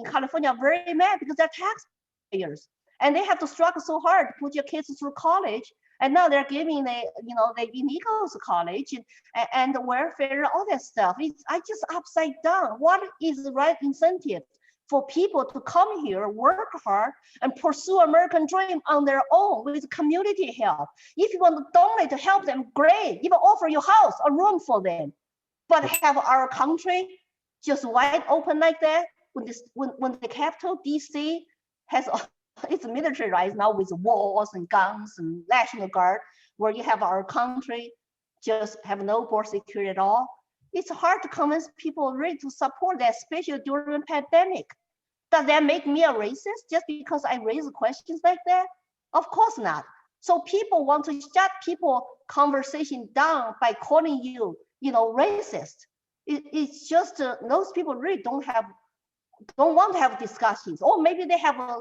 California are very mad, because they're taxpayers. And they have to struggle so hard to put your kids through college. And now they're giving the illegals college and the welfare, all that stuff. It's just upside down. What is the right incentive for people to come here, work hard, and pursue American dream on their own with community help? If you want to donate to help them, great. Even offer your house, a room for them. But have our country just wide open like that, when the capital, DC, has it's militarized now with walls and guns and National Guard, where you have our country just have no border security at all. It's hard to convince people really to support that, especially during a pandemic. Does that make me a racist just because I raise questions like that? Of course not. So people want to shut people conversation down by calling you, racist. It's just those people really don't want to have discussions, or maybe they have a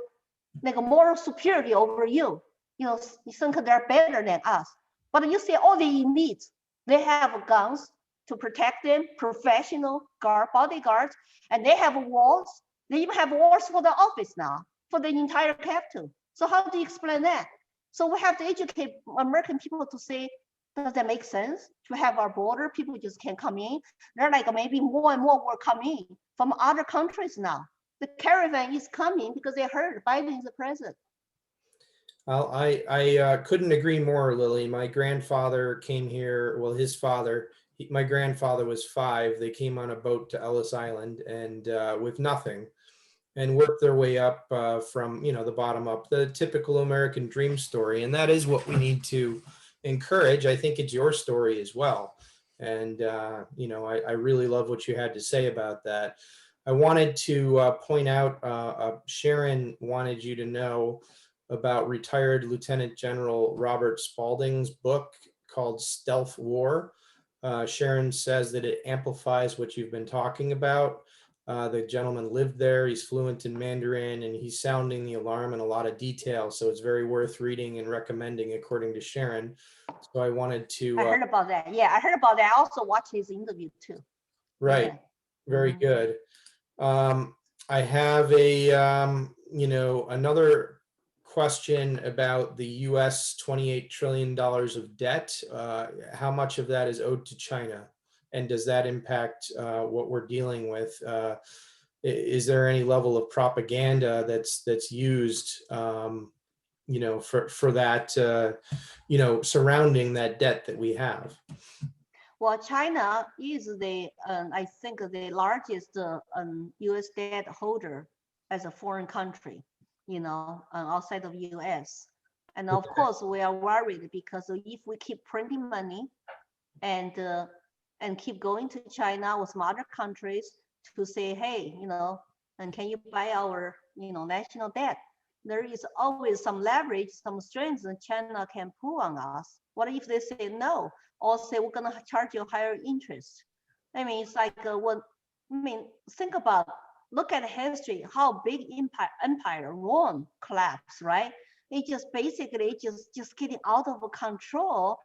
moral superiority over you. You think they're better than us. But you see all the elites, they have guns to protect them, professional bodyguards, and they have walls. They even have walls for the office now, for the entire capital. So how do you explain that? So we have to educate American people to say, does that make sense? To have our border, people just can't come in. They're like, maybe more and more will come in from other countries now. The caravan is coming because they heard Biden is the president. Well, I couldn't agree more, Lily. My grandfather came here. Well, his father, my grandfather was 5. They came on a boat to Ellis Island and with nothing, and worked their way up from the bottom up, the typical American dream story. And that is what we need to encourage. I think it's your story as well. And I really love what you had to say about that. I wanted to point out, Sharon wanted you to know about retired Lieutenant General Robert Spalding's book called Stealth War. Sharon says that it amplifies what you've been talking about. The gentleman lived there, he's fluent in Mandarin, and he's sounding the alarm in a lot of detail. So it's very worth reading and recommending, according to Sharon. So I wanted to. I heard about that. Yeah, I heard about that. I also watched his interview too. Right. Yeah. Very good. I have another question about the US $28 trillion of debt. How much of that is owed to China? And does that impact what we're dealing with? Is there any level of propaganda that's used, for that, surrounding that debt that we have? Well, China is I think the largest U.S. debt holder as a foreign country, outside of U.S. And of course, we are worried because if we keep printing money and keep going to China or some other countries to say, hey, and can you buy our, national debt? There is always some leverage, some strength that China can pull on us. What if they say no, or say we're gonna charge you higher interest? I mean, it's like think about, look at history, how big empire Rome collapsed, right? It just basically just getting out of control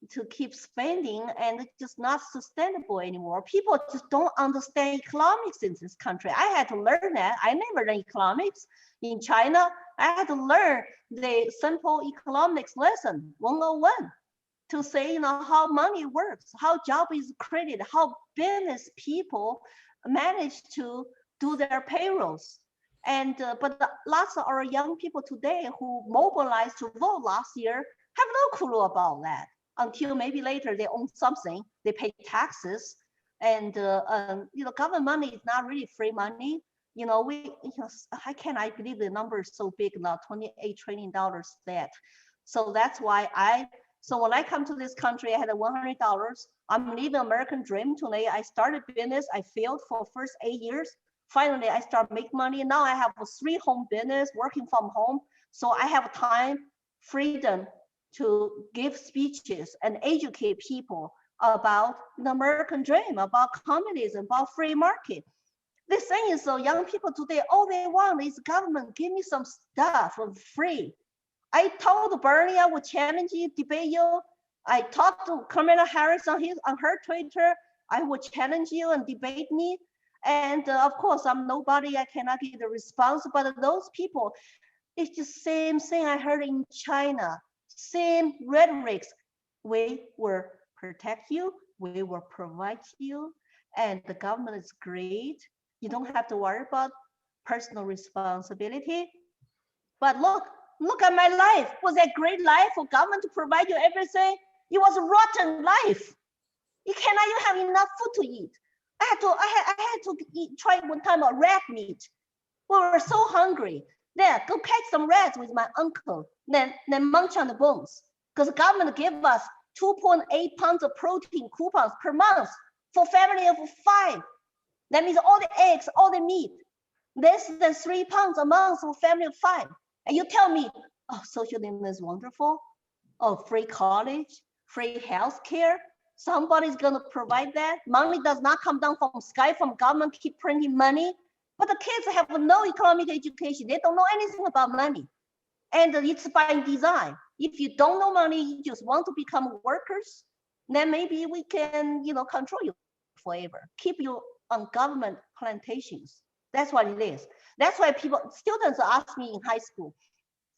to keep spending, and it's just not sustainable anymore. People just don't understand economics in this country. I had to learn that. I never learned economics in China. I had to learn the simple economics lesson 101 to say, how money works, how job is created, how business people manage to do their payrolls. And but lots of our young people today who mobilized to vote last year have no clue about that, until maybe later they own something, they pay taxes, and government money is not really free money. I believe the number is so big now, $28 trillion debt. So that's why so when I come to this country, I had $100. I'm living American dream today. I started business, I failed for first 8 years. Finally, I start make money. Now I have a 3-home business working from home. So I have time, freedom to give speeches and educate people about the American dream, about communism, about free market. The thing is, so young people today, all they want is government, give me some stuff for free. I told Bernie I would challenge you, debate you. I talked to Kamala Harris on her Twitter. I would challenge you and debate me. And of course, I'm nobody. I cannot get the response. But those people, it's the same thing I heard in China. Same rhetorics. We will protect you. We will provide you. And the government is great. You don't have to worry about personal responsibility. But look at my life. Was that great life for government to provide you everything? It was a rotten life. You cannot even have enough food to eat. I had to try one time a rat meat. We were so hungry. Then go catch some rats with my uncle. Then munch on the bones. Because the government gave us 2.8 pounds of protein coupons per month for family of 5. That means all the eggs, all the meat, less than 3 pounds a month for family of 5. And you tell me, oh, socialism is wonderful. Oh, free college, free health care. Somebody's going to provide that. Money does not come down from sky, from government keep printing money. But the kids have no economic education. They don't know anything about money. And it's by design. If you don't know money, you just want to become workers, then maybe we can, control you forever. Keep you on government plantations. That's what it is. That's why students ask me in high school,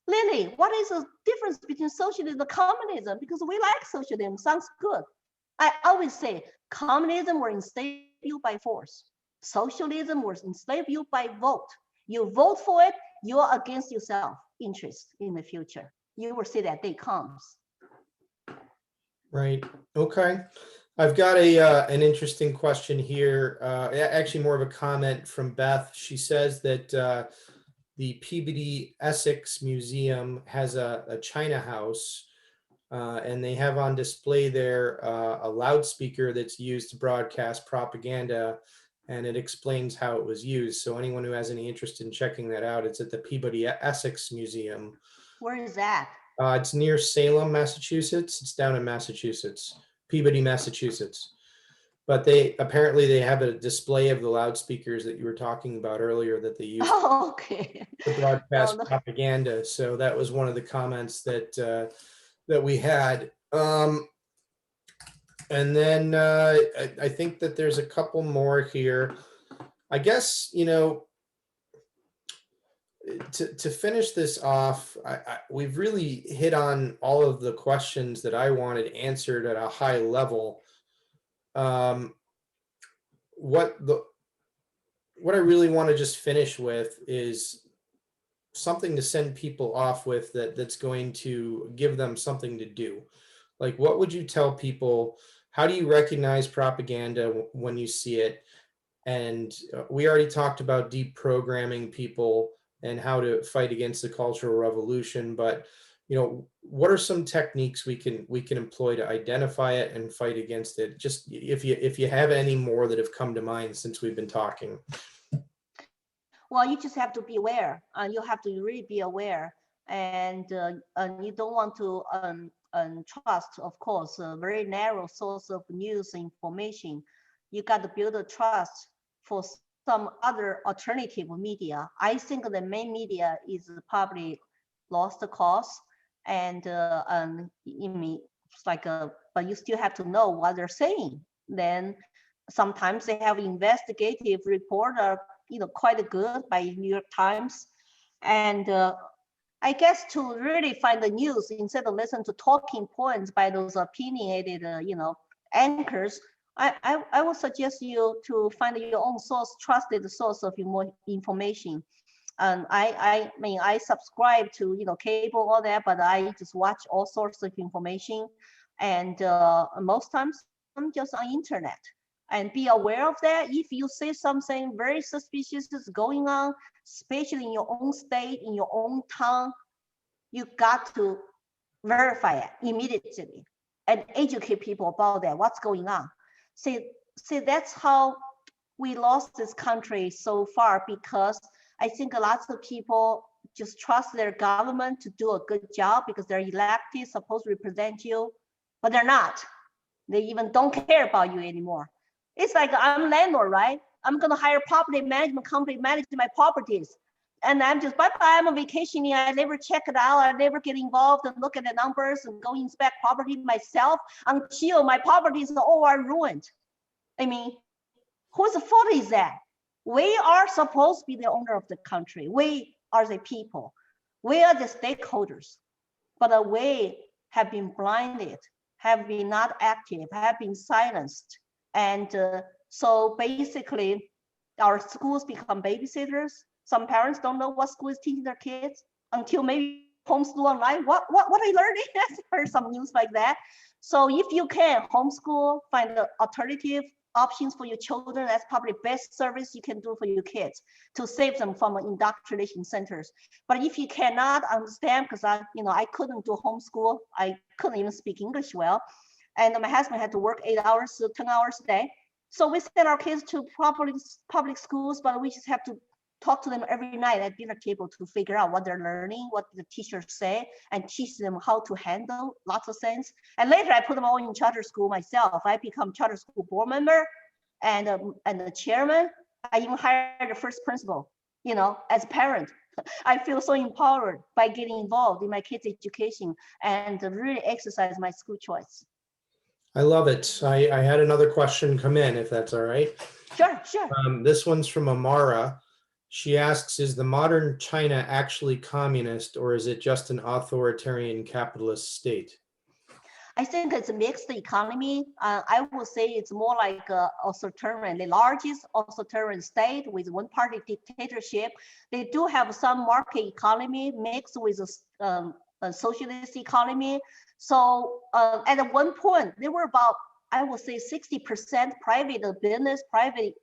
Lily, what is the difference between socialism and communism? Because we like socialism, sounds good. I always say communism will enslave you by force. Socialism will enslave you by vote. You vote for it, you're against your self-interest in the future. You will see that day comes. Right. Okay. I've got an interesting question here. Actually, more of a comment from Beth. She says that the Peabody Essex Museum has a China house, and they have on display there a loudspeaker that's used to broadcast propaganda, and it explains how it was used. So anyone who has any interest in checking that out, it's at the Peabody Essex Museum. Where is that? It's near Salem, Massachusetts. It's down in Massachusetts, Peabody, Massachusetts. But they have a display of the loudspeakers that you were talking about earlier that they use okay. to broadcast propaganda. So that was one of the comments that we had. And then I think that there's a couple more here. I guess, to finish this off, we've really hit on all of the questions that I wanted answered at a high level. What I really want to just finish with is something to send people off with that's going to give them something to do. Like, what would you tell people? how do you recognize propaganda when you see it? And we already talked about deprogramming people and how to fight against the Cultural Revolution, but what are some techniques we can employ to identify it and fight against it? Just if you have any more that have come to mind since we've been talking. Well, you just have to be aware. You have to really be aware, and you don't want to trust, of course, a very narrow source of news information. You got to build a trust for some other alternative media. I think the main media is probably lost the cause, and you mean it's like but you still have to know what they're saying. Then sometimes they have investigative reporter, quite good by New York Times. And I guess to really find the news, instead of listen to talking points by those opinionated, anchors, I would suggest you to find your own source, trusted source of information. And I mean, I subscribe to, cable, all that, but I just watch all sorts of information. And most times I'm just on internet. And be aware of that. If you see something very suspicious is going on, especially in your own state, in your own town, you got to verify it immediately and educate people about that, what's going on. See, that's how we lost this country so far, because I think lots of people just trust their government to do a good job because they're elected, supposed to represent you, but they're not. They even don't care about you anymore. It's like I'm a landlord, right? I'm gonna hire a property management company managing my properties. And I'm just, bye-bye, I'm on vacation. I never check it out. I never get involved and look at the numbers and go inspect property myself until my properties all are ruined. I mean, whose fault is that? We are supposed to be the owner of the country. We are the people. We are the stakeholders. But we have been blinded, have been not active, have been silenced. And so basically, our schools become babysitters. Some parents don't know what school is teaching their kids until maybe homeschool online. What are you learning? I've heard some news like that. So if you can homeschool, find the alternative options for your children, that's probably the best service you can do for your kids to save them from indoctrination centers. But if you cannot understand, because I couldn't do homeschool, I couldn't even speak English well. And my husband had to work 8 hours, 10 hours a day. So we send our kids to public schools, but we just have to talk to them every night at dinner table to figure out what they're learning, what the teachers say, and teach them how to handle lots of things. And later I put them all in charter school myself. I become charter school board member and the chairman. I even hired the first principal, as a parent. I feel so empowered by getting involved in my kids' education and really exercise my school choice. I love it. I had another question come in, if that's all right. Sure. This one's from Amara. She asks, is the modern China actually communist, or is it just an authoritarian capitalist state? I think it's a mixed economy. I would say it's more like authoritarian, the largest authoritarian state with one-party dictatorship. They do have some market economy mixed with a socialist economy. So at one point, there were about, I would say 60% private business, private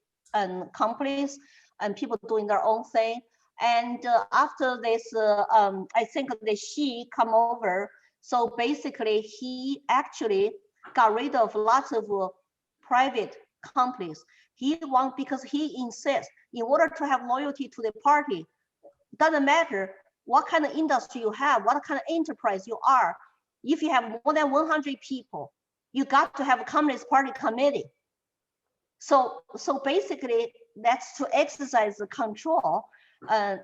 companies, and people doing their own thing. And after this, I think the Xi come over. So basically, he actually got rid of lots of private companies. Because he insists, in order to have loyalty to the party, doesn't matter what kind of industry you have, what kind of enterprise you are. If you have more than 100 people, you got to have a Communist Party committee. So basically, that's to exercise the control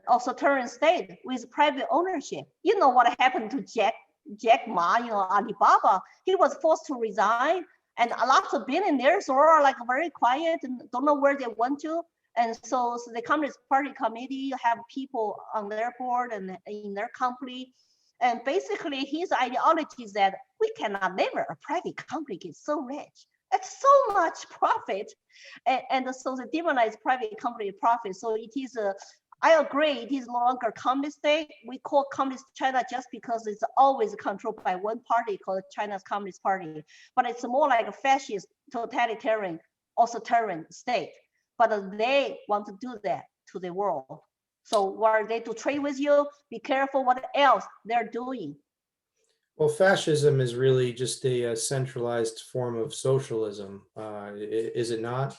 authoritarian state with private ownership. You know what happened to Jack Ma, Alibaba? He was forced to resign, and lots of billionaires are like very quiet and don't know where they went to. And so the Communist Party committee have people on their board and in their company. And basically, his ideology is that we cannot never a private company get so rich. That's so much profit. And so they demonize private company profit. So it is I agree, it is no longer communist state. We call communist China just because it's always controlled by one party called China's Communist Party. But it's more like a fascist, totalitarian, authoritarian state. But they want to do that to the world. So were they to trade with you, be careful what else they're doing. Well, fascism is really just a centralized form of socialism, is it not?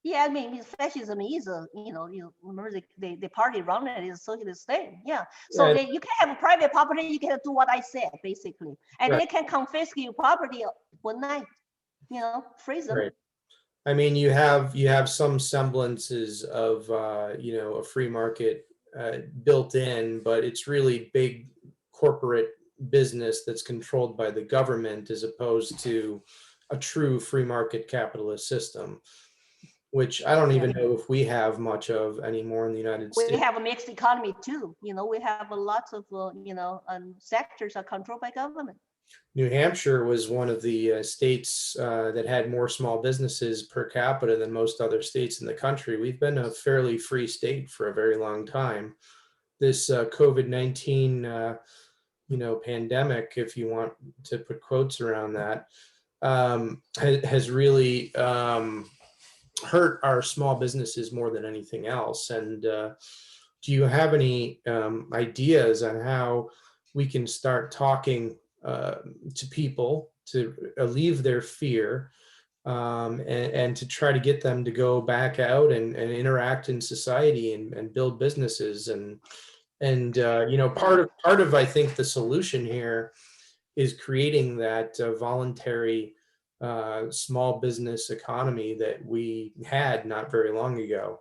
Yeah, I mean, fascism is a, you remember the party around it is a socialist state. Yeah. So Yeah, you can have a private property, you can do what I said, basically. And right, they can confiscate your property one night, freeze them. right. I mean, you have some semblances of a free market built in, but it's really big corporate business that's controlled by the government as opposed to a true free market capitalist system, which I don't even know if we have much of anymore in the United We States. have a mixed economy too. We have a lots of, sectors are controlled by government. New Hampshire was one of the states that had more small businesses per capita than most other states in the country. We've been a fairly free state for a very long time. This COVID-19, pandemic, if you want to put quotes around that, has really hurt our small businesses more than anything else. And do you have any ideas on how we can start talking to people to alleviate their fear and to try to get them to go back out and interact in society and build businesses and part of I think the solution here is creating that voluntary small business economy that we had not very long ago,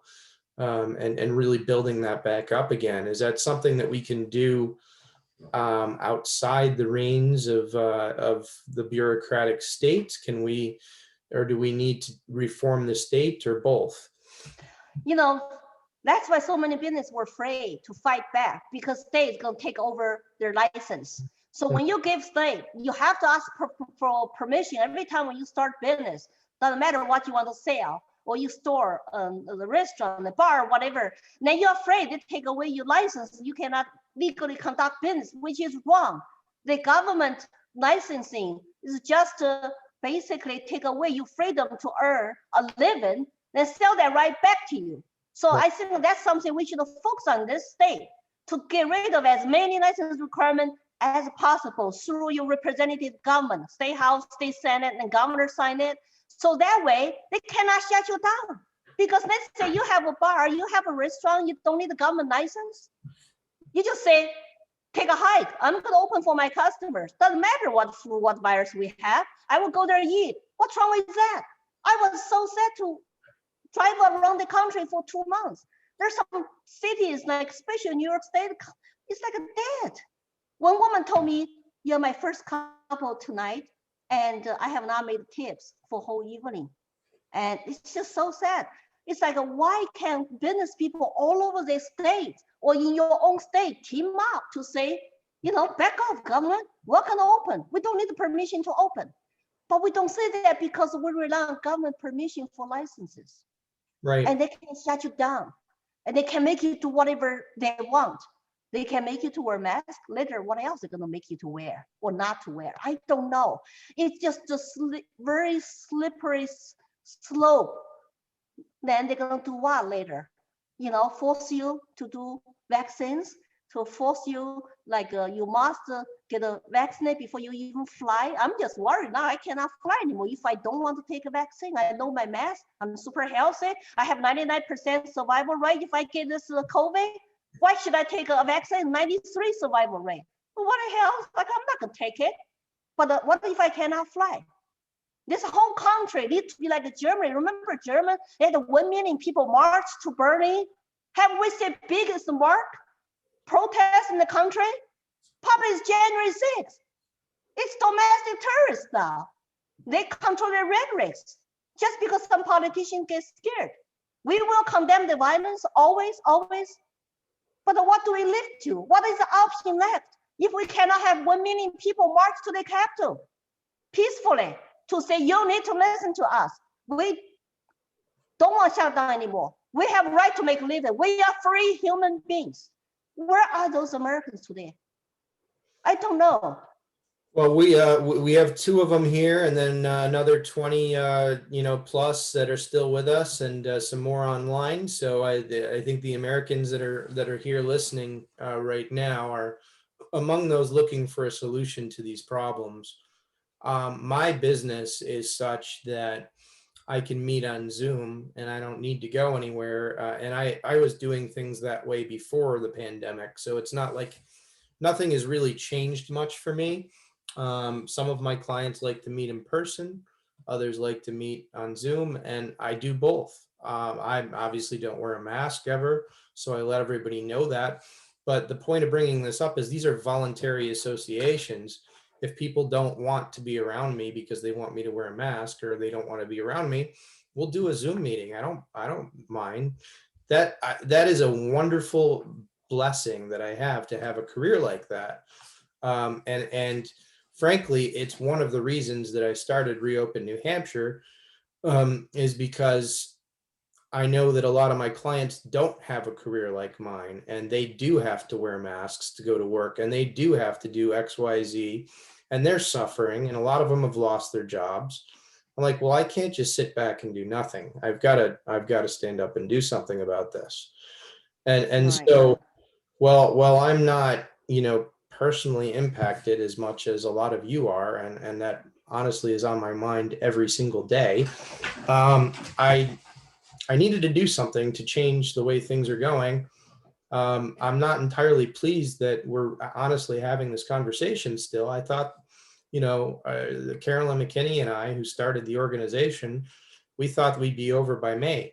and really building that back up again. Is that something that we can do outside the reins of the bureaucratic state? Can we, or do we need to reform the state, or both? That's why so many businesses were afraid to fight back, because state is going to take over their license. So when you give state, you have to ask for permission every time when you start business. Doesn't matter what you want to sell, or you store the restaurant, the bar, whatever. Then you're afraid they take away your license. You cannot legally conduct business, which is wrong. The government licensing is just to basically take away your freedom to earn a living, then sell that right back to you. So I think that's something we should focus on this state, to get rid of as many license requirements as possible through your representative government, state house, state senate, and governor sign it. So that way they cannot shut you down. Because let's say you have a bar, you have a restaurant, you don't need a government license. You just say, take a hike. I'm going to open for my customers. Doesn't matter what food, what virus we have. I will go there and eat. What's wrong with that? I was so sad to drive around the country for 2 months. There's some cities, like especially New York State, it's like a dead. One woman told me, you're my first couple tonight, and I have not made tips for whole evening. And it's just so sad. It's like, why can't business people all over the state or in your own state team up to say, back off, government, we're going to open. We don't need the permission to open. But we don't say that because we rely on government permission for licenses. Right. And they can shut you down. And they can make you do whatever they want. They can make you to wear a mask. Later, what else are going to make you to wear or not to wear? I don't know. It's just a very slippery slope. Then they're going to do what later? Force you to do vaccines, to force you, like you must get a vaccine before you even fly. I'm just worried now. I cannot fly anymore if I don't want to take a vaccine. I know my mask. I'm super healthy. I have 99% survival rate if I get this COVID. Why should I take a vaccine? 93 survival rate. Well, what the hell? Like, I'm not going to take it. But what if I cannot fly? This whole country needs to be like Germany. Remember Germany? They had 1 million people march to Berlin. Have we the biggest protest in the country? Probably is January 6th. It's domestic terrorists now. They control their rhetorics. Just because some politicians get scared. We will condemn the violence always, always. But what do we live to? What is the option left if we cannot have 1 million people march to the Capitol peacefully to say, you need to listen to us. We don't want to shut down anymore. We have right to make a living. We are free human beings. Where are those Americans today? I don't know. Well, we have two of them here, and then another 20 plus that are still with us, and some more online. So I think the Americans that are here listening right now are among those looking for a solution to these problems. My business is such that I can meet on Zoom and I don't need to go anywhere. And I was doing things that way before the pandemic. So it's not like nothing has really changed much for me. Some of my clients like to meet in person. Others like to meet on Zoom, and I do both. I obviously don't wear a mask ever, so I let everybody know that. But the point of bringing this up is these are voluntary associations. If people don't want to be around me because they want me to wear a mask or they don't want to be around me, we'll do a Zoom meeting. I don't mind. That is a wonderful blessing that I have to have a career like that. And frankly, it's one of the reasons that I started Reopen New Hampshire, is because I know that a lot of my clients don't have a career like mine, and they do have to wear masks to go to work, and they do have to do X, Y, Z, and they're suffering, and a lot of them have lost their jobs. I'm like, well, I can't just sit back and do nothing. I've got to stand up and do something about this. And Right. so, well, I'm not, personally impacted as much as a lot of you are, and that honestly is on my mind every single day. I needed to do something to change the way things are going. I'm not entirely pleased that we're honestly having this conversation still. I thought, Carolyn McKinney and I, who started the organization, we thought we'd be over by May.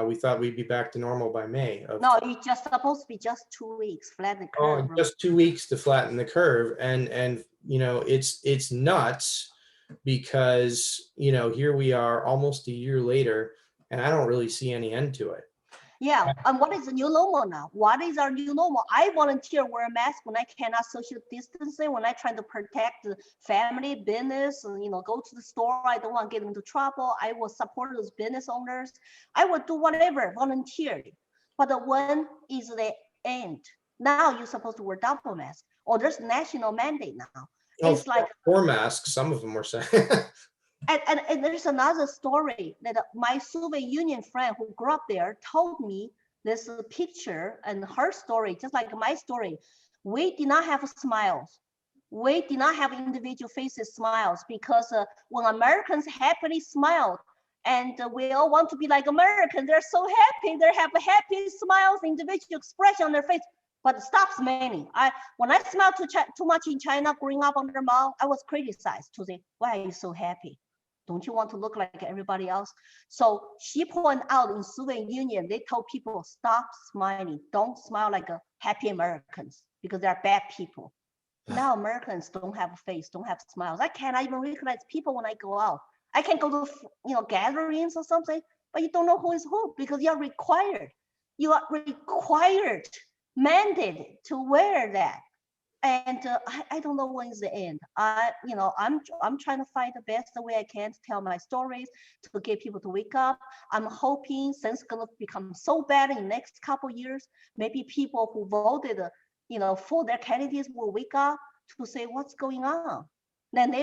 We thought we'd be back to normal by May. No, it's just supposed to be just 2 weeks, flatten the curve. Just 2 weeks to flatten the curve, and it's nuts because here we are almost a year later, and I don't really see any end to it. Yeah, and what is the new normal now? What is our new normal? I volunteer wear a mask when I cannot social distancing, when I try to protect the family, business, and go to the store. I don't want to get into trouble. I will support those business owners. I will do whatever, voluntarily. But when is the end? Now you're supposed to wear double mask, or there's national mandate now. It's like 4 masks, some of them were saying. And there's another story that my Soviet Union friend who grew up there told me this picture and her story, just like my story. We did not have smiles. We did not have individual faces smiles because when Americans happily smiled, and we all want to be like Americans, they're so happy, they have happy smiles, individual expression on their face, but it stops many. When I smiled too much in China, growing up under Mao, I was criticized to say, why are you so happy? Don't you want to look like everybody else? So she pointed out in Soviet Union, they told people, stop smiling. Don't smile like happy Americans because they're bad people. Now Americans don't have a face, don't have smiles. I cannot even recognize people when I go out. I can go to gatherings or something, but you don't know who is who because you're required. You are required, mandated to wear that. And I don't know when is the end. I'm trying to find the best way I can to tell my stories, to get people to wake up. I'm hoping things gonna become so bad in the next couple of years, maybe people who voted, for their candidates will wake up to say what's going on. Then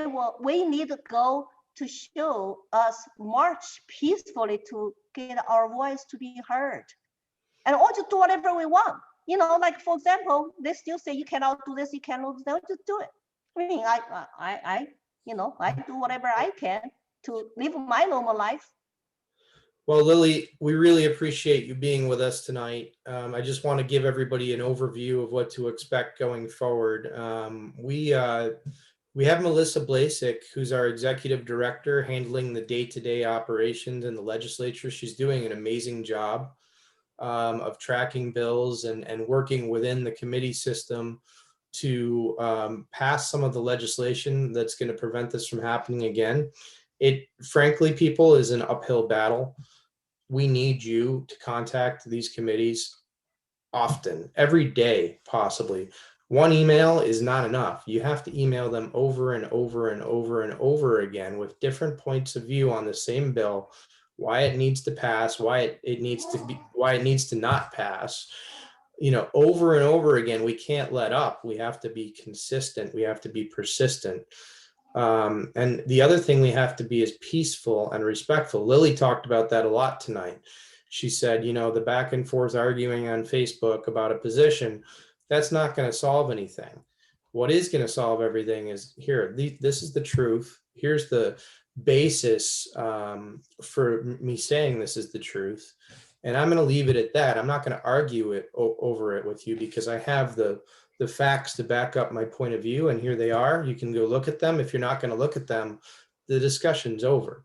we need to go to show us march peacefully to get our voice to be heard, and or to do whatever we want. Like for example, they still say you cannot do this, you cannot do that, just do it. I mean, I do whatever I can to live my normal life. Well, Lily, we really appreciate you being with us tonight. I just want to give everybody an overview of what to expect going forward. We have Melissa Blasek, who's our executive director, handling the day-to-day operations in the legislature. She's doing an amazing job of tracking bills and working within the committee system to pass some of the legislation that's going to prevent this from happening again. It, frankly, people, is an uphill battle. We need you to contact these committees often, every day, possibly. One email is not enough. You have to email them over and over and over and over again with different points of view on the same bill. why it needs to pass, why it needs to be, why it needs to not pass, you know, over and over again. We can't let up. We have to be consistent. We have to be persistent. And the other thing we have to be is peaceful and respectful. Lily talked about that a lot tonight. She said, you know, the back and forth arguing on Facebook about a position, that's not going to solve anything. What is going to solve everything is here, this is the truth. Here's the basis for me saying this is the truth. And I'm going to leave it at that. I'm not going to argue it over it with you, because I have the facts to back up my point of view, and here they are. You can go look at them. If you're not going to look at them, the discussion's over.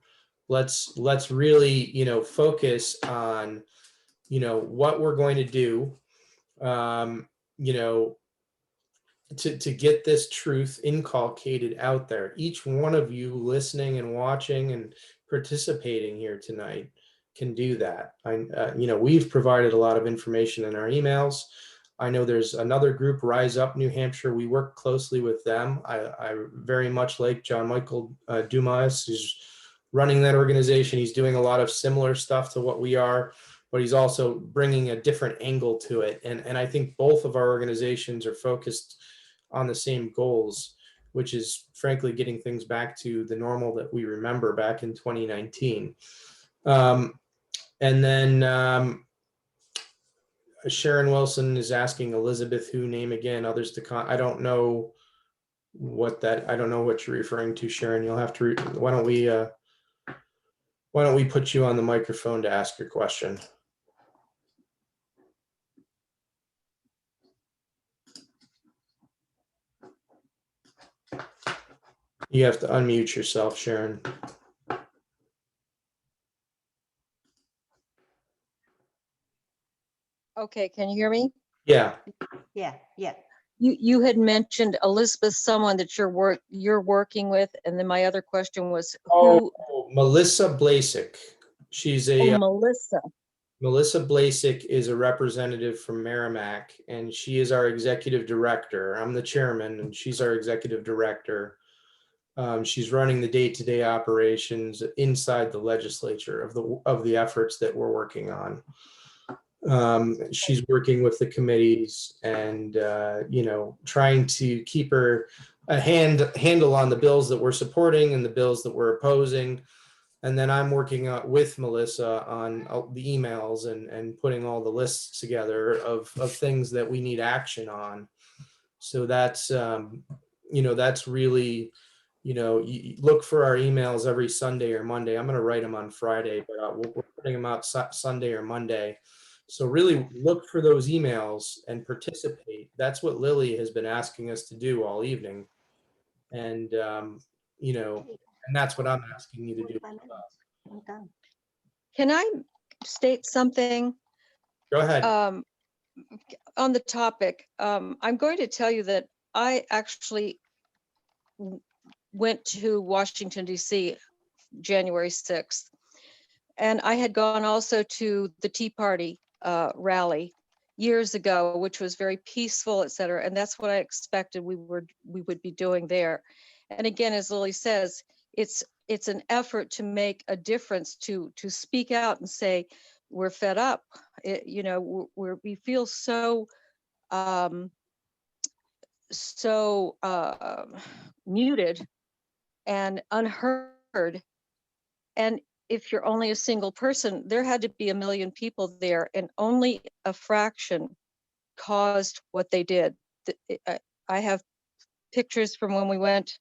Let's really, you know, focus on, you know, what we're going to do, you know, to get this truth inculcated out there. Each one of you listening and watching and participating here tonight can do that. You know, we've provided a lot of information in our emails. I know there's another group, Rise Up New Hampshire. We work closely with them. I very much like John Michael Dumas, who's running that organization. He's doing a lot of similar stuff to what we are, but he's also bringing a different angle to it. And I think both of our organizations are focused on the same goals, which is frankly getting things back to the normal that we remember back in 2019. And then Sharon Wilson is asking Elizabeth who name again, others to I don't know what you're referring to, Sharon. You'll have to, why don't we put you on the microphone to ask your question? You have to unmute yourself, Sharon. Okay, can you hear me? Yeah. Yeah. You had mentioned Elizabeth, someone that you're working with, and then my other question was who? Oh, Melissa Blasek. She's a Melissa. Melissa Blasek is a representative from Merrimack, and she is our executive director. I'm the chairman, and she's our executive director. She's running the day-to-day operations inside the legislature of the efforts that we're working on. She's working with the committees and you know, trying to keep her a handle on the bills that we're supporting and the bills that we're opposing. And then I'm working with Melissa on the emails and putting all the lists together of things that we need action on. So that's you know, that's really, you know, you look for our emails every Sunday or Monday. I'm going to write them on Friday, but we're putting them out Sunday or Monday. So really look for those emails and participate. That's what Lily has been asking us to do all evening. And, you know, and that's what I'm asking you to do. I'm done. Can I state something? Go ahead. On the topic? I'm going to tell you that I actually went to Washington, D.C. January 6th. And I had gone also to the Tea Party rally years ago, which was very peaceful, et cetera. And that's what I expected we would be doing there. And again, as Lily says, it's an effort to make a difference, to speak out and say, we're fed up. You know, we feel so muted and unheard. And if you're only a single person, there had to be 1 million people there, and only a fraction caused what they did. I have pictures from when we went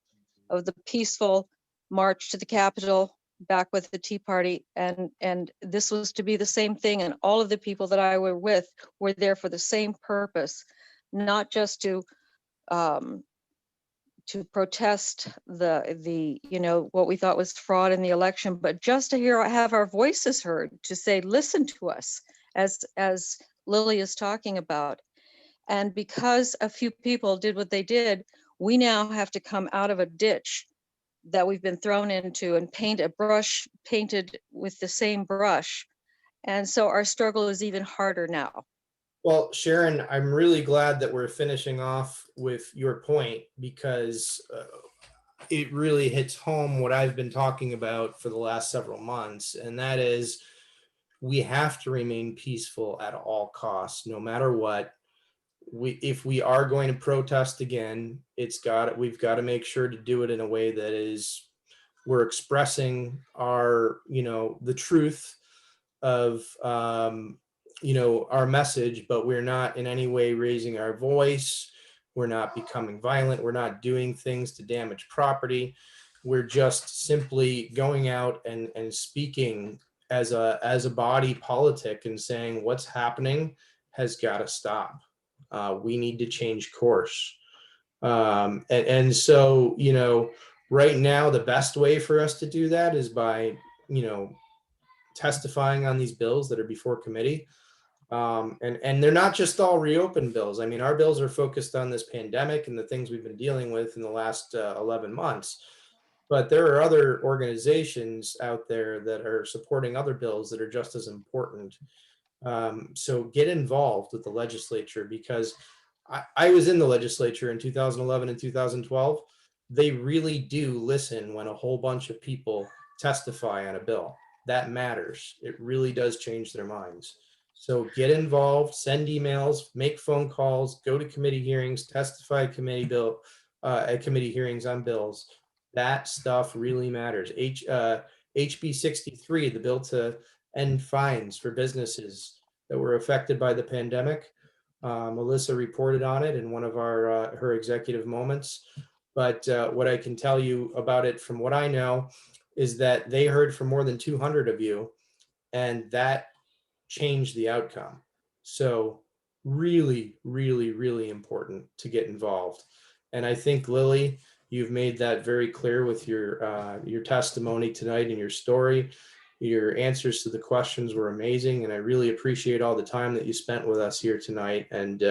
of the peaceful march to the Capitol back with the Tea Party, and this was to be the same thing. And all of the people that I were with were there for the same purpose, not just to protest the you know, what we thought was fraud in the election, but just to have our voices heard, to say, listen to us, as Lily is talking about. And because a few people did what they did, we now have to come out of a ditch that we've been thrown into and paint a brush painted with the same brush. And so our struggle is even harder now. Well, Sharon, I'm really glad that we're finishing off with your point, because it really hits home what I've been talking about for the last several months, and that is we have to remain peaceful at all costs, no matter what. If we are going to protest again, we've got to make sure to do it in a way that is, we're expressing our, the truth of, our message, but we're not in any way raising our voice. We're not becoming violent. We're not doing things to damage property. We're just simply going out and speaking as a body politic and saying what's happening has got to stop. We need to change course. And so, right now, the best way for us to do that is by, testifying on these bills that are before committee. And they're not just all reopened bills. I mean, our bills are focused on this pandemic and the things we've been dealing with in the last 11 months. But there are other organizations out there that are supporting other bills that are just as important. So get involved with the legislature, because I was in the legislature in 2011 and 2012. They really do listen when a whole bunch of people testify on a bill. That matters. It really does change their minds. So get involved, send emails, make phone calls, go to committee hearings, testify at committee hearings on bills. That stuff really matters. HB 63, the bill to end fines for businesses that were affected by the pandemic. Melissa reported on it in one of her executive moments. But what I can tell you about it from what I know is that they heard from more than 200 of you, and that changed the outcome. So really, really, really important to get involved. And I think, Lily, you've made that very clear with your testimony tonight and your story. Your answers to the questions were amazing, and I really appreciate all the time that you spent with us here tonight and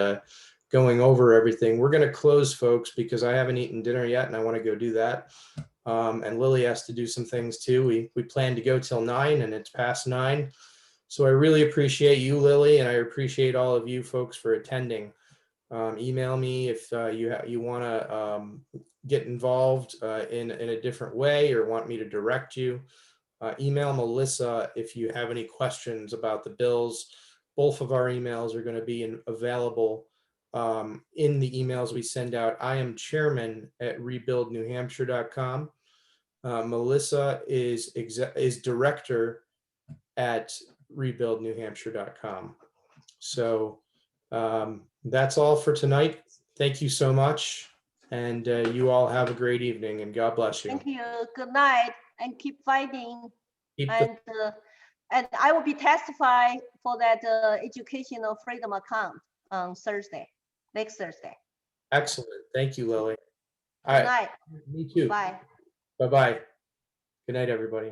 going over everything. We're going to close, folks, because I haven't eaten dinner yet, and I want to go do that. And Lily has to do some things too. We plan to go till 9, and it's past 9. So I really appreciate you, Lily, and I appreciate all of you folks for attending. Email me if you want to get involved in a different way or want me to direct you. Email Melissa if you have any questions about the bills. Both of our emails are going to be available in the emails we send out. I am chairman at RebuildNHampshire.com. Melissa is director at RebuildNHampshire.com. So that's all for tonight. Thank you so much. And you all have a great evening, and God bless you. Thank you. Good night, and keep fighting. Keep And I will be testifying for that educational freedom account on Thursday, next Thursday. Excellent. Thank you, Lily. Good night. Me too. Bye. Bye-bye. Good night, everybody.